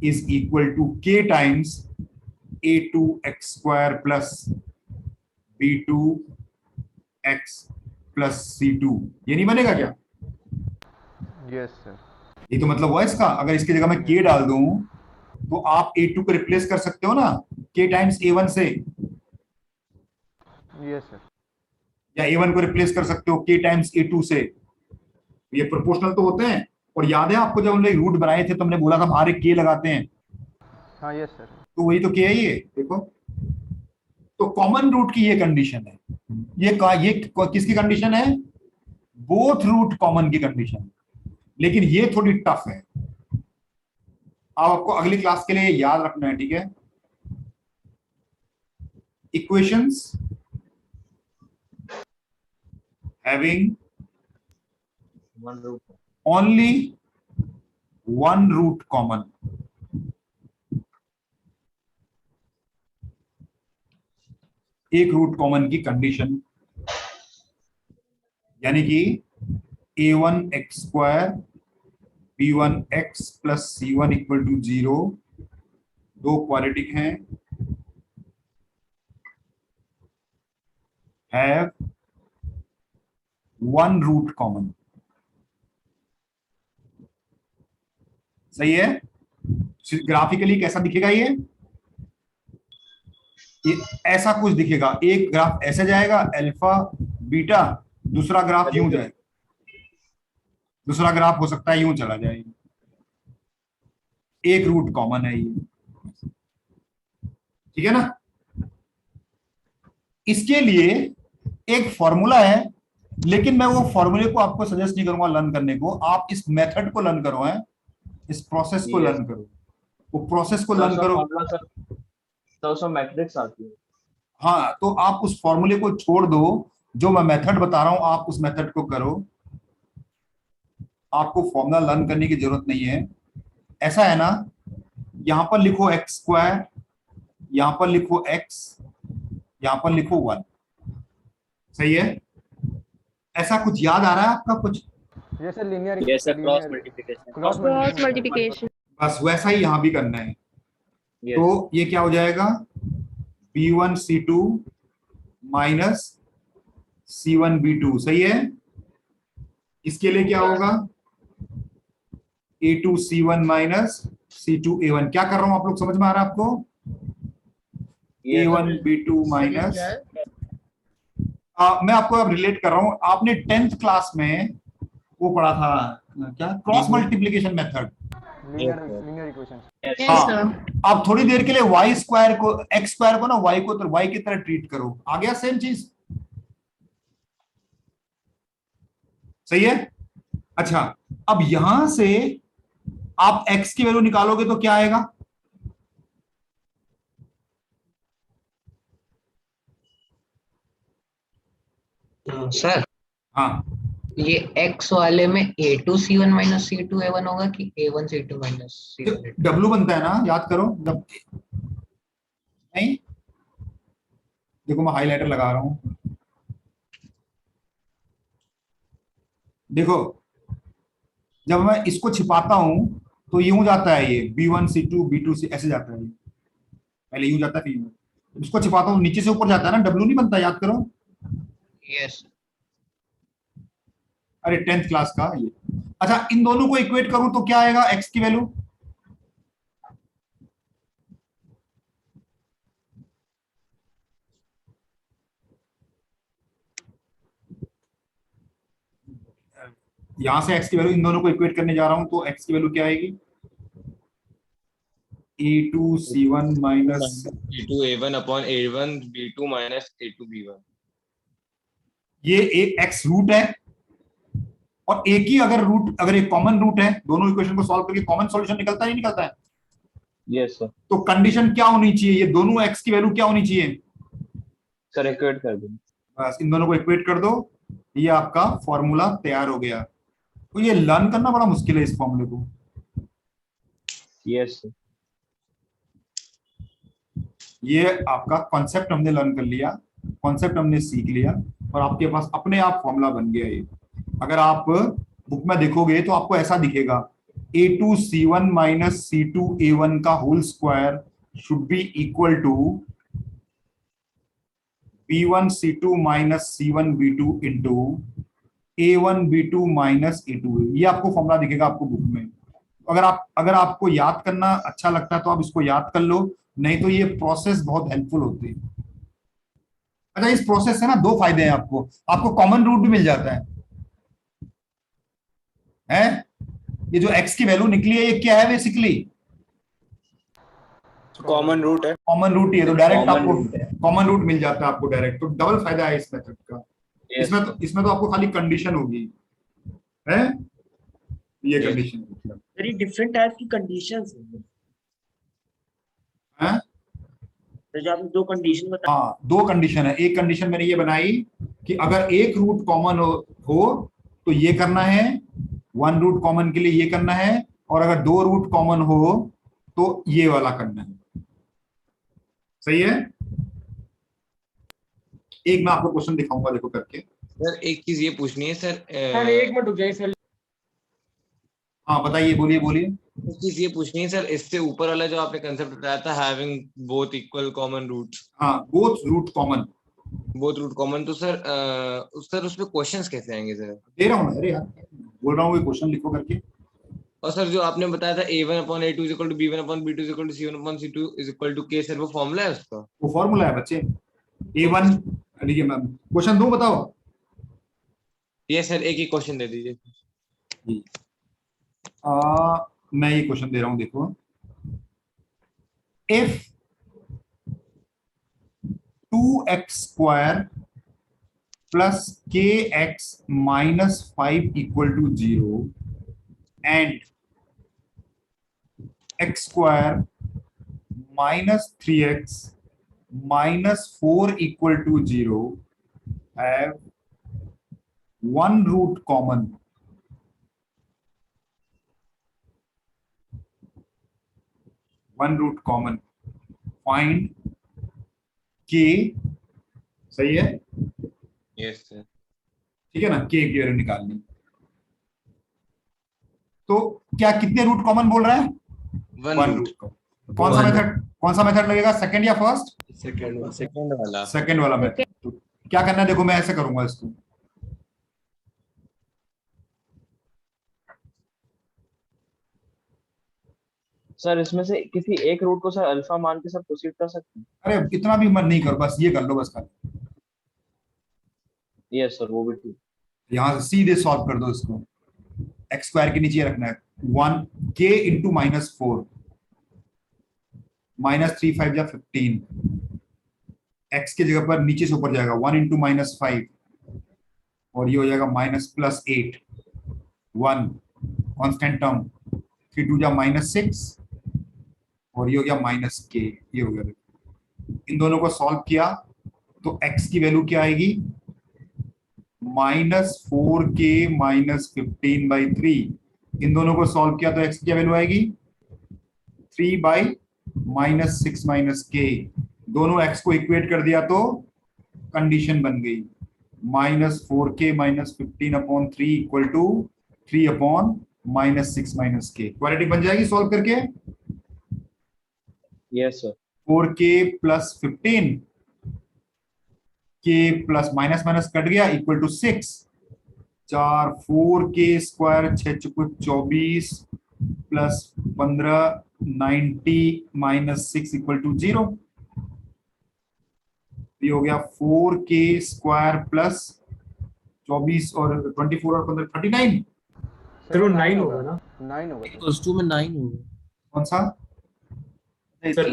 is equal to k times a2x² plus b2x plus c2, ये नहीं बनेगा क्या? Yes sir. ये तो मतलब हुआ इसका, अगर इसकी जगह मैं k डाल दूं तो आप a2 को रिप्लेस कर सकते हो ना k टाइम्स a1 से, यस सर। या a1 को रिप्लेस कर सकते हो k टाइम्स a2 से। ये प्रोपोर्शनल तो होते हैं। और याद है आपको जब हमने रूट बनाए थे तो हमने बोला था बाहर एक k लगाते हैं, हाँ यस सर। तो वही तो k है ये, देखो। तो कॉमन रूट की ये कंडीशन है, ये किसकी कंडीशन है? बोथ रूट कॉमन की कंडीशन। लेकिन ये थोड़ी टफ है, अब आपको अगली क्लास के लिए याद रखना है, ठीक है? Equations having only one root common, एक रूट कॉमन की कंडीशन, यानी कि a1x² b1x plus c1 equal to 0 दो क्वाड्रेटिक हैं, हैव वन रूट कॉमन। सही है? ग्राफिकली कैसा दिखेगा ये? ये ऐसा कुछ दिखेगा, एक ग्राफ ऐसे जाएगा अल्फा बीटा, दूसरा ग्राफ यूं जाएगा, दूसरा ग्राफ हो सकता है यूं चला जाएगा, एक रूट कॉमन है ये, ठीक है ना। इसके लिए एक फॉर्मूला है, लेकिन मैं वो फॉर्मूले को आपको सजेस्ट नहीं करूंगा लर्न करने को, आप इस मेथड को लर्न करो, है इस प्रोसेस को लर्न करो, वो प्रोसेस को लर्न करो। तो मैट्रिक्स आती है। हाँ, तो आप उस फॉर्मूले को छोड़ दो, जो मैं मेथड बता रहा हूं आप उस मेथड को करो, आपको फॉर्मूला लर्न करने की जरूरत नहीं है। ऐसा है ना, यहां पर लिखो एक्स स्क्वायर, यहां पर लिखो एक्स, यहां पर लिखो 1, सही है। ऐसा कुछ याद आ रहा है आपका कुछ? ये सर लीनियर, ये sir cross multiplication, cross multiplication. बस वैसा ही यहां भी करना है। तो ये क्या हो जाएगा, b1 c2 minus c1 b2, सही है। इसके लिए क्या होगा, a2 c1 minus c2 a1। क्या कर रहा हूं, आप लोग समझ में आ रहा है आपको? a1 b2 माइनस, मैं आपको अब रिलेट कर रहा हूं, आपने 10th क्लास में वो पढ़ा था क्या, cross multiplication method, linear equation. हाँ, आप थोड़ी देर के लिए y स्क्वायर को, x स्क्वायर को ना y को तो y की तरह ट्रीट करो, आ गया सेम चीज, सही है। अच्छा, अब यहां से आप x की वैल्यू निकालोगे तो क्या आएगा, सर हाँ, ये x वाले में a2 c1 minus c2 a1 होगा कि a1 c2 minus c1 w बनता है ना, याद करो जब, नहीं देखो मैं हाइलाइटर लगा रहा हूं, देखो जब मैं इसको छिपाता हूं तो यूं जाता है, ये b1 c2 b2 c ऐसे जाता है, पहले यूं जाता है फिर यूं, इसको छिपाता हूं नीचे से ऊपर जाता है ना, w नहीं बनता, याद करो। यस, अरे 10th क्लास का ये। अच्छा, इन दोनों को इक्वेट करूं तो क्या आएगा, x की वैल्यू, यहां से x की वैल्यू, इन दोनों को इक्वेट करने जा रहा हूं तो x की वैल्यू क्या आएगी, a2 c1 minus b2 a1 upon a1 b2 minus a2 b1। ये एक x रूट है और एक ही अगर रूट, अगर एक कॉमन रूट है, दोनों इक्वेशन को सॉल्व करके कॉमन सॉल्यूशन निकलता है, नहीं निकलता है? Yes sir. तो कंडीशन क्या होनी चाहिए, ये दोनों x की वैल्यू क्या होनी चाहिए सर, इक्वेट कर दो, बस इन दोनों को इक्वेट कर दो, ये आपका फॉर्मूला तैयार हो गया। तो ये लर्न करना बड़ा मुश्किल है इस फॉर्मूले को। Yes sir. ये आपका कॉन्सेप्ट हमने लर्न कर लिया, कॉन्सेप्ट हमने सीख लिया और आपके पास अपने आप फॉर्मूला बन गया। ये अगर आप बुक में देखोगे तो आपको ऐसा दिखेगा, a2 c1 minus c2 a1 का whole square should be equal to b1 c2 minus c1 b2 into a1 b2 minus a2। ये आपको फॉर्मूला दिखेगा आपको बुक में। अगर आपको याद करना अच्छा लगता है तो आप इसको याद कर लो, नहीं तो ये प्रोसेस बहुत हेल्पफुल होती है। अच्छा, इस प्रोसेस से ना दो फायदे हैं आपको कॉमन रूट भी मिल जाता है? ये जो x की वैल्यू निकली है ये क्या है, बेसिकली कॉमन रूट है, कॉमन रूट ही है, तो डायरेक्ट आपको कॉमन रूट मिल जाता है आपको डायरेक्ट, तो डबल फायदा है इस मेथड का। इसमें तो आपको खाली कंडीशन होगी, है ये कंडीशन, वेरी डिफरेंट टाइप की कंडीशंस हैं। तो जो आपने दो कंडीशन बताई, हाँ, दो कंडीशन है। एक कंडीशन मैंने ये बनाई कि अगर एक रूट कॉमन हो तो ये करना है, वन रूट कॉमन के लिए ये करना है, और अगर दो रूट कॉमन हो तो ये वाला करना है, सही है। एक मैं आपको क्वेश्चन दिखाऊंगा, देखो करके। सर एक चीज ये पूछनी है सर, सर एक मिनट रुक जाइए सर। हाँ बताइए, बोलिए। एक चीज ये पूछनी है सर, इससे ऊपर वाला जो आपने कंसेप्ट बताया था, having both equal common root, हाँ बोथ रूट कॉमन, तो सर उसमें क्वेश्चंस कैसे आएंगे सर? दे रहा हूँ, अरे यार बोल रहा हूँ क्वेश्चन लिखो करके। और सर जो आपने बताया था a1/a2 is equal to b1/b2 is equal to c1/c2 is equal to k, sir वो फॉर्मूला है उसका? वो फॉर्मूला है बच्चे। a1 लिखिए मैम, क्वेश्चन दो बताओ। ये सर एक ही क्वेश्चन दे दीजिए। मैं ये क्वेश्चन दे रहा हूं, देखो। If 2x² plus kx minus 5 equal to 0 and x² minus 3x minus 4 equal to 0 have one root common. One root common. Find k, सही है? Yes sir. ठीक है ना, k की वैल्यू निकालनी। तो क्या कितने रूट कॉमन बोल रहा है? One root common. कौन सा मेथड लगेगा, सेकंड या फर्स्ट? सेकंड वाला मेथड। तो क्या करना है, देखो मैं ऐसे करूंगा इसको। सर इसमें से किसी एक रूट को सर अल्फा मान के सर प्रोसीड कर सकते हैं? अरे इतना भी मन नहीं कर, बस ये कर लो बस खाली। यस सर, वो भी ठीक। यहां से सीधे सॉल्व कर दो इसको। x² के नीचे रखना है 1 k इंटू -4 -3 5 या 15। x की जगह पर नीचे से ऊपर जाएगा 1 इंटू -5 और ये हो जाएगा -+8 1 कांस्टेंट टर्म 3 2 जा -6 और ये हो गया -k। ये हो गया। इन दोनों को सॉल्व किया तो x की वैल्यू क्या आएगी, -4k -15/3। इन दोनों को सॉल्व किया तो x की क्या वैल्यू आएगी, 3/-6 k। दोनों x को इक्वेट कर दिया तो कंडीशन बन गई, -4k -15/3 equal to 3/-6 k। Quality बन जाएगी सॉल्व करके। Yes sir. 4k + 15 k plus minus cut गया इक्वल टू 6 4 4k² 6 चुक 24 प्लस 15 90 -6 इक्वल टू 0। ये हो गया 4k² प्लस 24 और 24 और 15 39। चलो 9 होगा ना, 9 होगा प्लस 2 में 9 होगा। कौन सा सर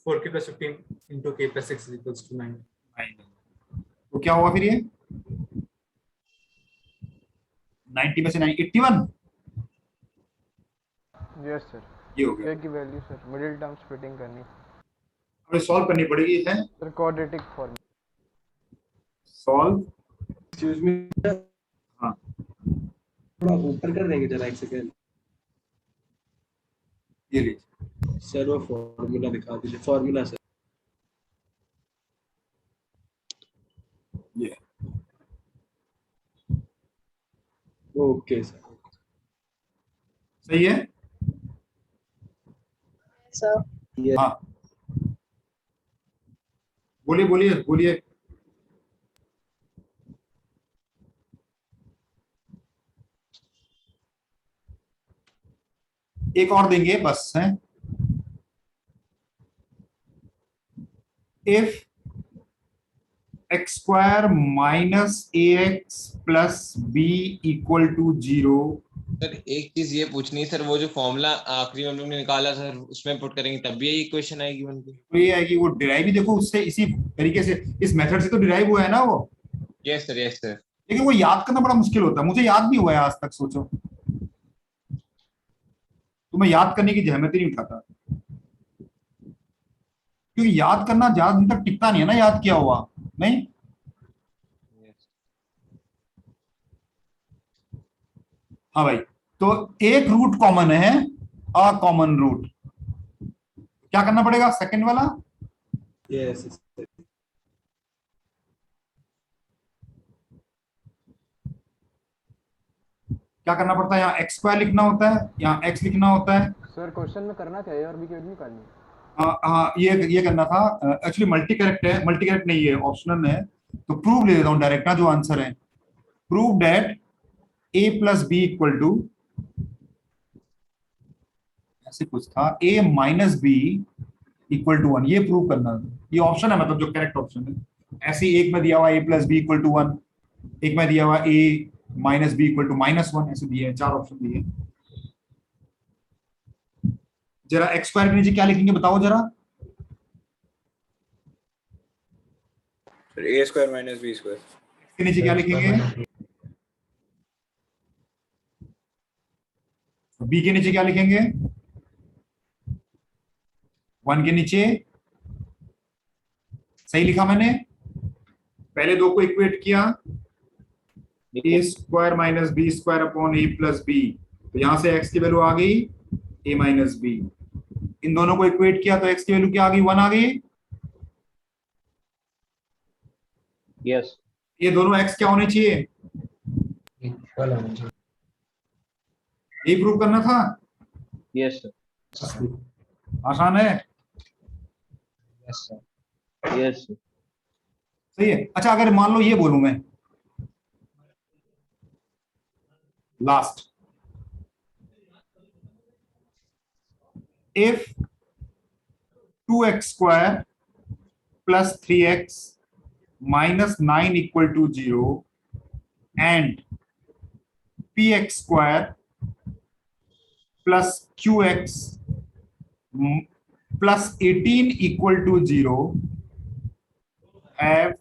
4k + 15 into k + 6 = 9। तो क्या होगा फिर ये 90 में से 9 81। यस सर, ये हो गया k की value sir middle term splitting करनी, हमें सॉल्व करनी पड़ेगी है sir quadratic form solve. Excuse me, हाँ थोड़ा ऊपर कर देंगे जरा, एक सेकंड। ये लीजिए सर वो फॉर्मूला दिखा दीजिए, फॉर्मूला सर। ये ओके सर, सही है सर। हाँ बोलिए बोलिए बोलिए। एक और देंगे बस है। If x² -ax + b equal to 0। Sir एक चीज ये पूछनी है सर, वो जो फॉर्मूला आखिरी में हम लोग ने निकाला सर उसमें पुट करेंगे तब भी यही इक्वेशन आएगी बनके? तो ये है कि वो डिराइव ही देखो उससे, इसी तरीके से इस मेथड से तो डिराइव हुआ है ना वो। Yes sir yes sir. लेकिन वो याद करना बड़ा मुश्किल होता है, मुझे याद नहीं हुआ है आज तक। सोचो तो मैं याद करने की जहमत ही नहीं उठाता, क्योंकि याद करना ज्यादा दिन तक टिकता नहीं है ना, याद किया हुआ नहीं। हाँ भाई, तो एक रूट कॉमन है, अ कॉमन रूट। क्या करना पड़ेगा, सेकंड वाला। यस क्या करना पड़ता है, यहाँ x² लिखना होता है, यहाँ x लिखना होता है। सर क्वेश्चन में करना क्या है और भी क्यों निकालनी है? हाँ ये करना था एक्चुअली। मल्टी करेक्ट है, मल्टी करेक्ट नहीं है, ऑप्शनल है। तो प्रूव ले देता हूँ डायरेक्ट ना, जो आंसर है। Prove that a + b equal to ऐसे कुछ था, a minus b equal to 1, ये प्रूव करना है। ये ऑप्शन है, मतलब जो करेक्ट ऑप्शन है। ऐसे ही एक में दिया हुआ a plus b equal to 1, एक में दिया हुआ a minus b equal to -1, ऐसे दिए हैं, 4 ऑप्शन दिए हैं। जरा एक्स स्क्वायर के नीचे क्या लिखेंगे बताओ जरा। a square minus b square के नीचे क्या लिखेंगे? बी के नीचे क्या लिखेंगे? 1 के नीचे, सही लिखा मैंने? पहले दो को इक्वेट किया, a square minus b square upon a plus b, तो यहां से x की वैल्यू आ गई a माइनस बी। इन दोनों को इक्वेट किया तो x की वैल्यू क्या आ गई? 1 आ गई। यस। ये दोनों x क्या होने चाहिए? यही प्रूव करना था। Yes sir. आसान है। Yes sir. Yes sir. सही है। अच्छा, अगर मान लो ये बोलूं मैं last, if 2x square plus 3x minus 9 equal to 0 and px square plus qx plus 18 equal to 0 have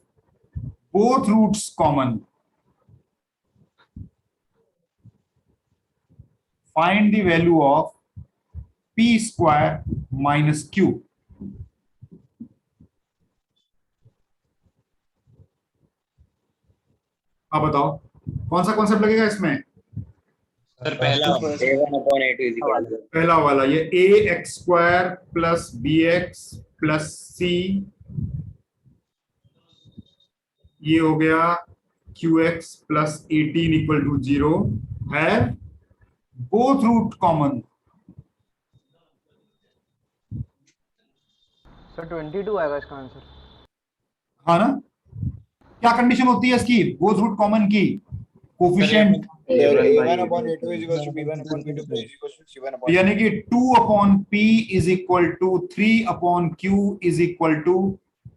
both roots common, find the value of p square minus q। अब बताओ कौन सा कॉन्सेप्ट लगेगा इसमें? सर पहला वाला, ये a x square plus B x plus c, ये हो गया q x plus 18 equal to 0 है बोथ रूट कॉमन। सर 22 आएगा इसका आंसर। हाँ ना? क्या कंडीशन होती है इसकी बोथ रूट कॉमन की? कोफिशिएंट यानी कि 2 upon p is equal to 3 upon q is equal to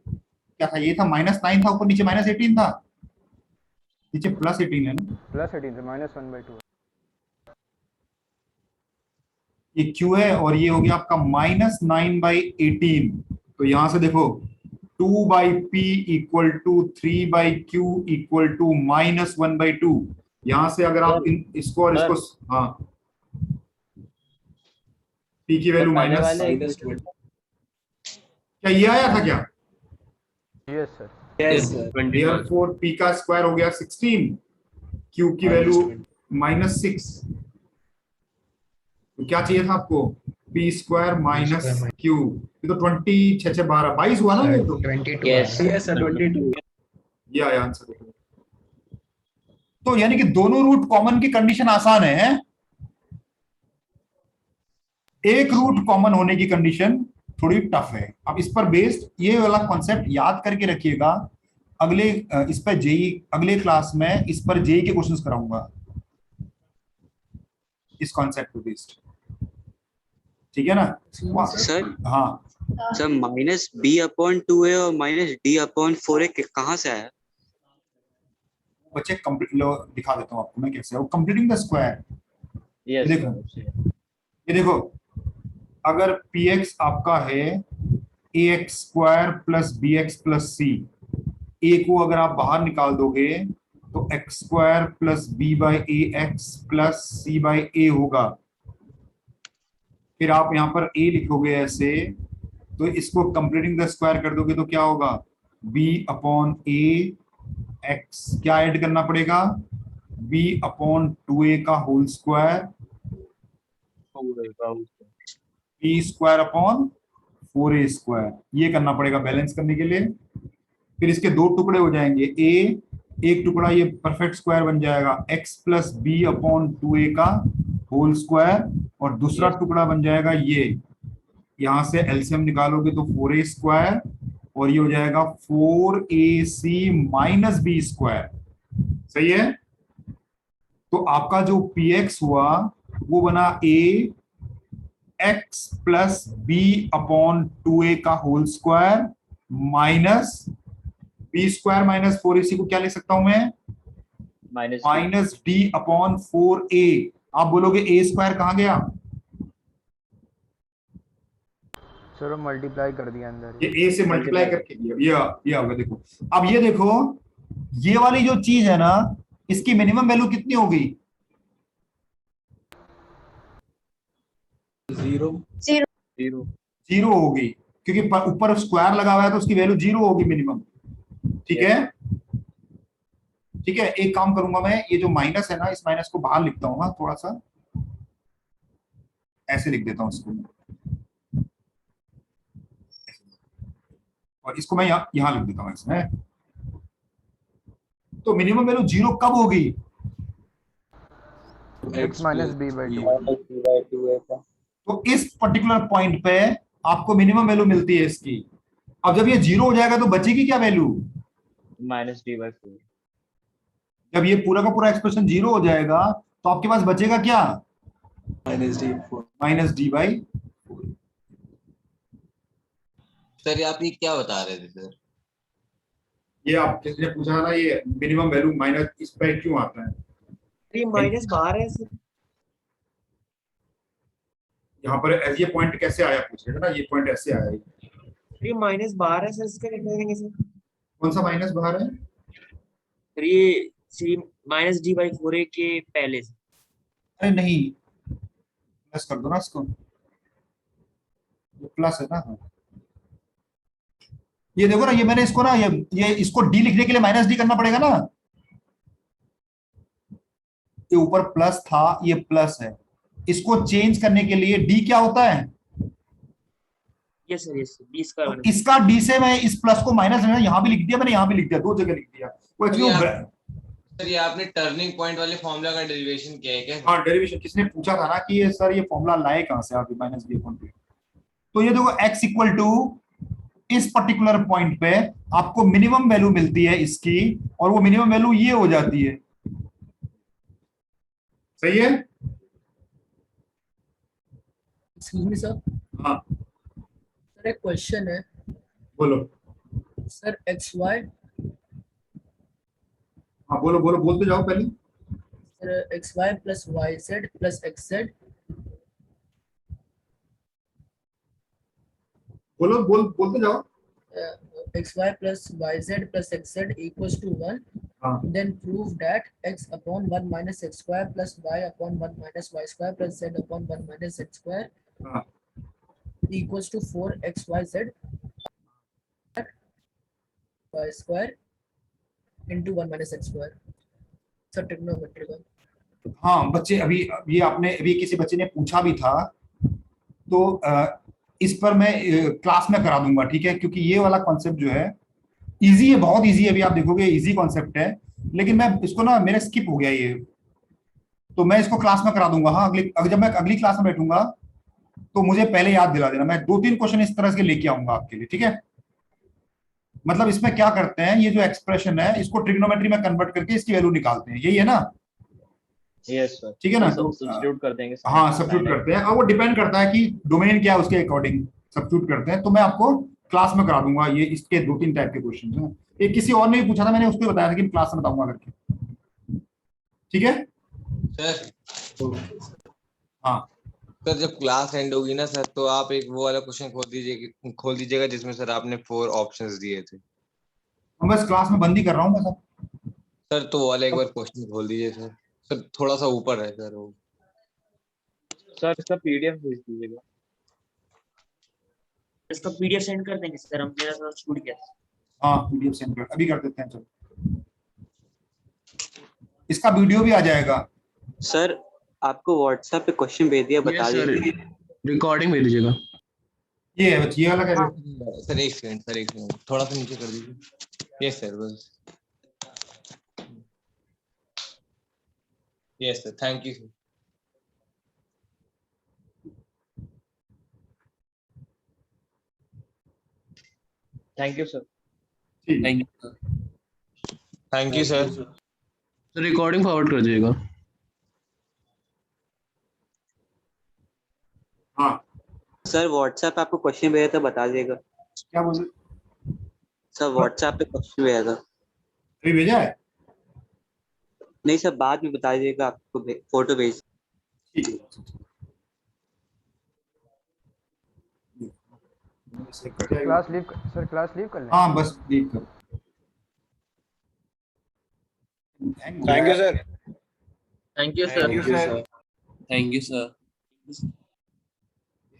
क्या था? ये था -9 था, ऊपर नीचे -18 था, नीचे +18 है ना? +18 से -1/2 ये q है और ये हो गया आपका -9/18। तो यहां से देखो 2/p equal to 3/q equal to -1/2। यहां से अगर आप इसको और इसको, हाँ, p की वैल्यू माइनस, क्या ये आया था क्या? Yes sir. Yes sir. Therefore p का स्क्वायर हो गया 16, q की वैल्यू -6। तो क्या चाहिए था आपको? p square minus q। ये तो 20 6 6 12 22 हुआ ना? ये तो 22 यस सर 22। ये आया आंसर। तो यानी कि दोनों रूट कॉमन की कंडीशन आसान है, एक रूट कॉमन होने की कंडीशन थोड़ी टफ है। अब इस पर बेस्ड ये वाला कॉन्सेप्ट याद करके रखिएगा, अगले इस पर जेई, अगले क्लास में इस पर जेई के क्वेश्चंस कराऊंगा इस कॉन्सेप्ट पे बेस्ड, ठीक है ना? सर हाँ सर -b/2a और -d/4a कहाँ से आया? बच्चे कंप्लीट दिखा देता हूँ आपको मैं कैसे, वो कंप्लीटिंग द स्क्वायर। ये देखो अगर px आपका है ax square plus bx plus c, a को अगर आप बाहर निकाल दोगे तो x square plus b by ax plus c by a होगा। फिर आप यहाँ पर a लिखोगे ऐसे, तो इसको कंप्लीटिंग द स्क्वायर कर दोगे तो क्या होगा? b अपॉन a x, क्या ऐड करना पड़ेगा? b अपॉन 2a का whole square, b square upon 4a square, ये करना पड़ेगा बैलेंस करने के लिए। फिर इसके दो टुकड़े हो जाएंगे, एक टुकड़ा ये परफेक्ट स्क्वायर बन जाएगा x plus b upon 2a का होल स्क्वायर, और दूसरा टुकड़ा बन जाएगा ये, यहां से एलसीएम निकालोगे तो 4a स्क्वायर, और ये हो जाएगा 4ac माइनस बी स्क्वायर। सही है? तो आपका जो px हुआ वो बना a x plus b upon 2a का whole square minus b square minus 4ac को क्या लिख सकता हूं मैं? Minus D upon 4a। आप बोलोगे a स्क्वायर कहां गया? सर वो मल्टीप्लाई कर दिया अंदर। ये a से मल्टीप्लाई करके दिया, ये होगा। देखो अब ये देखो, ये वाली जो चीज है ना, इसकी मिनिमम वैल्यू कितनी होगी? 0 होगी, क्योंकि ऊपर स्क्वायर लगा हुआ है तो उसकी वैल्यू 0 होगी मिनिमम। ठीक है, ठीक है। एक काम करूंगा मैं, ये जो माइनस है ना, इस माइनस को बाहर लिखता हूँ, थोड़ा सा ऐसे लिख देता हूँ इसको, और इसको मैं यहां लिख देता हूँ ऐसे। तो मिनिमम वैल्यू 0 कब होगी? x minus b by 2। तो इस पर्टिकुलर पॉइंट पे आपको मिनिमम वैल्यू मिलती है इसकी। अब जब ये 0 हो जाएगा तो बचेगी क्या वैल्यू? Minus d by 4। जब ये पूरा का पूरा एक्सप्रेशन 0 हो जाएगा तो आपके पास बचेगा क्या? Minus d by. सर आप ये क्या बता रहे थे सर? ये आप किसने पूछा ना, ये मिनिमम वैल्यू माइनस इस पे क्यों आता है? ये माइनस बाहर है सर, यहाँ पर ये पॉइंट कैसे आया पूछेगा ना, ये पॉइंट ऐसे आया। ये माइनस बाहर है सर, इसका क्या करेंगे सर? कौन सा माइनस बाहर है? सर ये सी माइनस डी बाई 4a के पहले से। अरे नहीं, प्लस कर दो ना इसको, ये प्लस है ना। हाँ, ये देखो ना, ये मैंने इसको ना, ये इसको डी लिखने के लिए माइनस डी करना पड़ेगा ना। ये ऊपर प्लस था, ये प्लस है, इसको चेंज करने के लिए डी क्या होता है? Yes sir, yes D square. तो इसका डी से मैं इस प्लस को माइनस यहां भी लिख दिया मैंने, यहां भी लिख दिया, दो जगह लिख दिया। वो सर ये आपने टर्निंग पॉइंट वाले फॉर्मूला का डेरिवेशन किया है क्या? हाँ, डेरिवेशन किसने पूछा था ना कि ये सर ये फॉर्मूला लाए कहां से आप, माइनस डी अपॉन बी। तो ये देखो x इक्वल टू इस पर्टिकुलर पॉइंट पे आपको मिनिमम वैल्यू मिलती है इसकी, और वो मिनिमम वैल्यू ये हो जाती है। सही है? Excuse me sir. हाँ सर एक क्वेश्चन है। बोलो सर xy। हाँ बोलो बोलो, बोलते जाओ पहले। Sir xy plus yz plus xz। बोलो बोलते जाओ। xy plus yz plus xz equals to 1. Then prove that x upon 1 minus x square plus y upon 1 minus y square plus z upon 1 minus z square equals to 4xyz y square into 1 minus x square. Sir trigonometry का। हाँ बच्चे, अभी ये आपने अभी किसी बच्चे ने पूछा भी था, तो इस पर मैं क्लास में करा दूंगा, ठीक है? क्योंकि ये वाला कॉन्सेप्ट जो है इजी है, बहुत इजी है। अभी आप देखोगे इजी कॉन्सेप्ट है, लेकिन मैं इसको ना, मेरे स्किप हो गया ये, तो मैं इसको क्लास में करा दूंगा। हाँ, जब मैं अगली क्लास में बैठूंगा तो मुझे पहले याद दिला देना, मैं 2-3 क्वेश्चन इस तरह के लेके आऊंगा आपके लिए, ठीक है? मतलब इसमें क्या करते हैं, ये जो एक्सप्रेशन है इसको ट्रिग्नोमेट्री में कन्वर्ट करके इसकी वैल्यू निकालते हैं, यही है ना? यस सर, ठीक है ना? सब्स्टिट्यूट कर देंगे। हाँ सब्स्टिट्यूट करते हैं, और वो डिपेंड करता है कि डोमेन क्या है, उसके अकॉर्डिंग सब्स्टिट्यूट करते हैं। तो मैं आपको क्लास में करा दूंगा ये, इसके 2-3 टाइप के क्वेश्चन हैं। एक किसी और ने भी पूछा था, मैंने उसको बताया था कि क्लास में बताऊंगा करके, ठीक है सर? हाँ सर जब क्लास एंड होगी ना सर, तो आप एक वो वाला क्वेश्चन खोल दीजिएगा जिसमें सर आपने 4 ऑप्शंस दिए थे। मैं बस क्लास में बंद ही कर रहा हूँ सर, तो वो वाला एक बार क्वेश्चन खोल दीजिए सर। सर थोड़ा सा ऊपर है सर वो। सर इसका पीडीएफ भेज दीजिएगा। इसका पीडीएफ सेंड कर देंगे सर, हम मेरा थोड़ा छूट गया। हाँ पीडीएफ सेंड कर, अभी कर देते हैं। चलो इसका वीडियो भी आ जाएगा। सर आपको व्हाट्सएप पे क्वेश्चन भेज दिया, बता दीजिए। रिकॉर्डिंग भेज लीजिएगा। ये है बच्ची वाला क्या? सर एक सेकंड थोड़ा सा नीचे कर दीजिए। यस सर, बस। Yes sir, thank you sir. Thank you sir. Thank you sir. Recording forward कर दीजिएगा। हाँ सर व्हाट्सएप पे आपको क्वेश्चन भेजा था, बता दीजिएगा। क्या बोल रहे? सर व्हाट्सएप पे क्वेश्चन भेजा था। अभी भेजा है? नहीं सर, बाद में बता दीजिएगा, आपको फोटो भेज। ठीक है। Class leave sir, class leave कर लें? हाँ बस लीव करो। Thank you sir. Thank you sir. Thank you sir.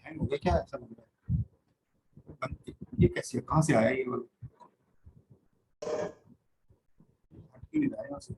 Hang हो गया क्या? ऐसा लग रहा है ये कैसे, कहाँ से आया ये वाला? हट क्यों नहीं रहा है यहाँ से?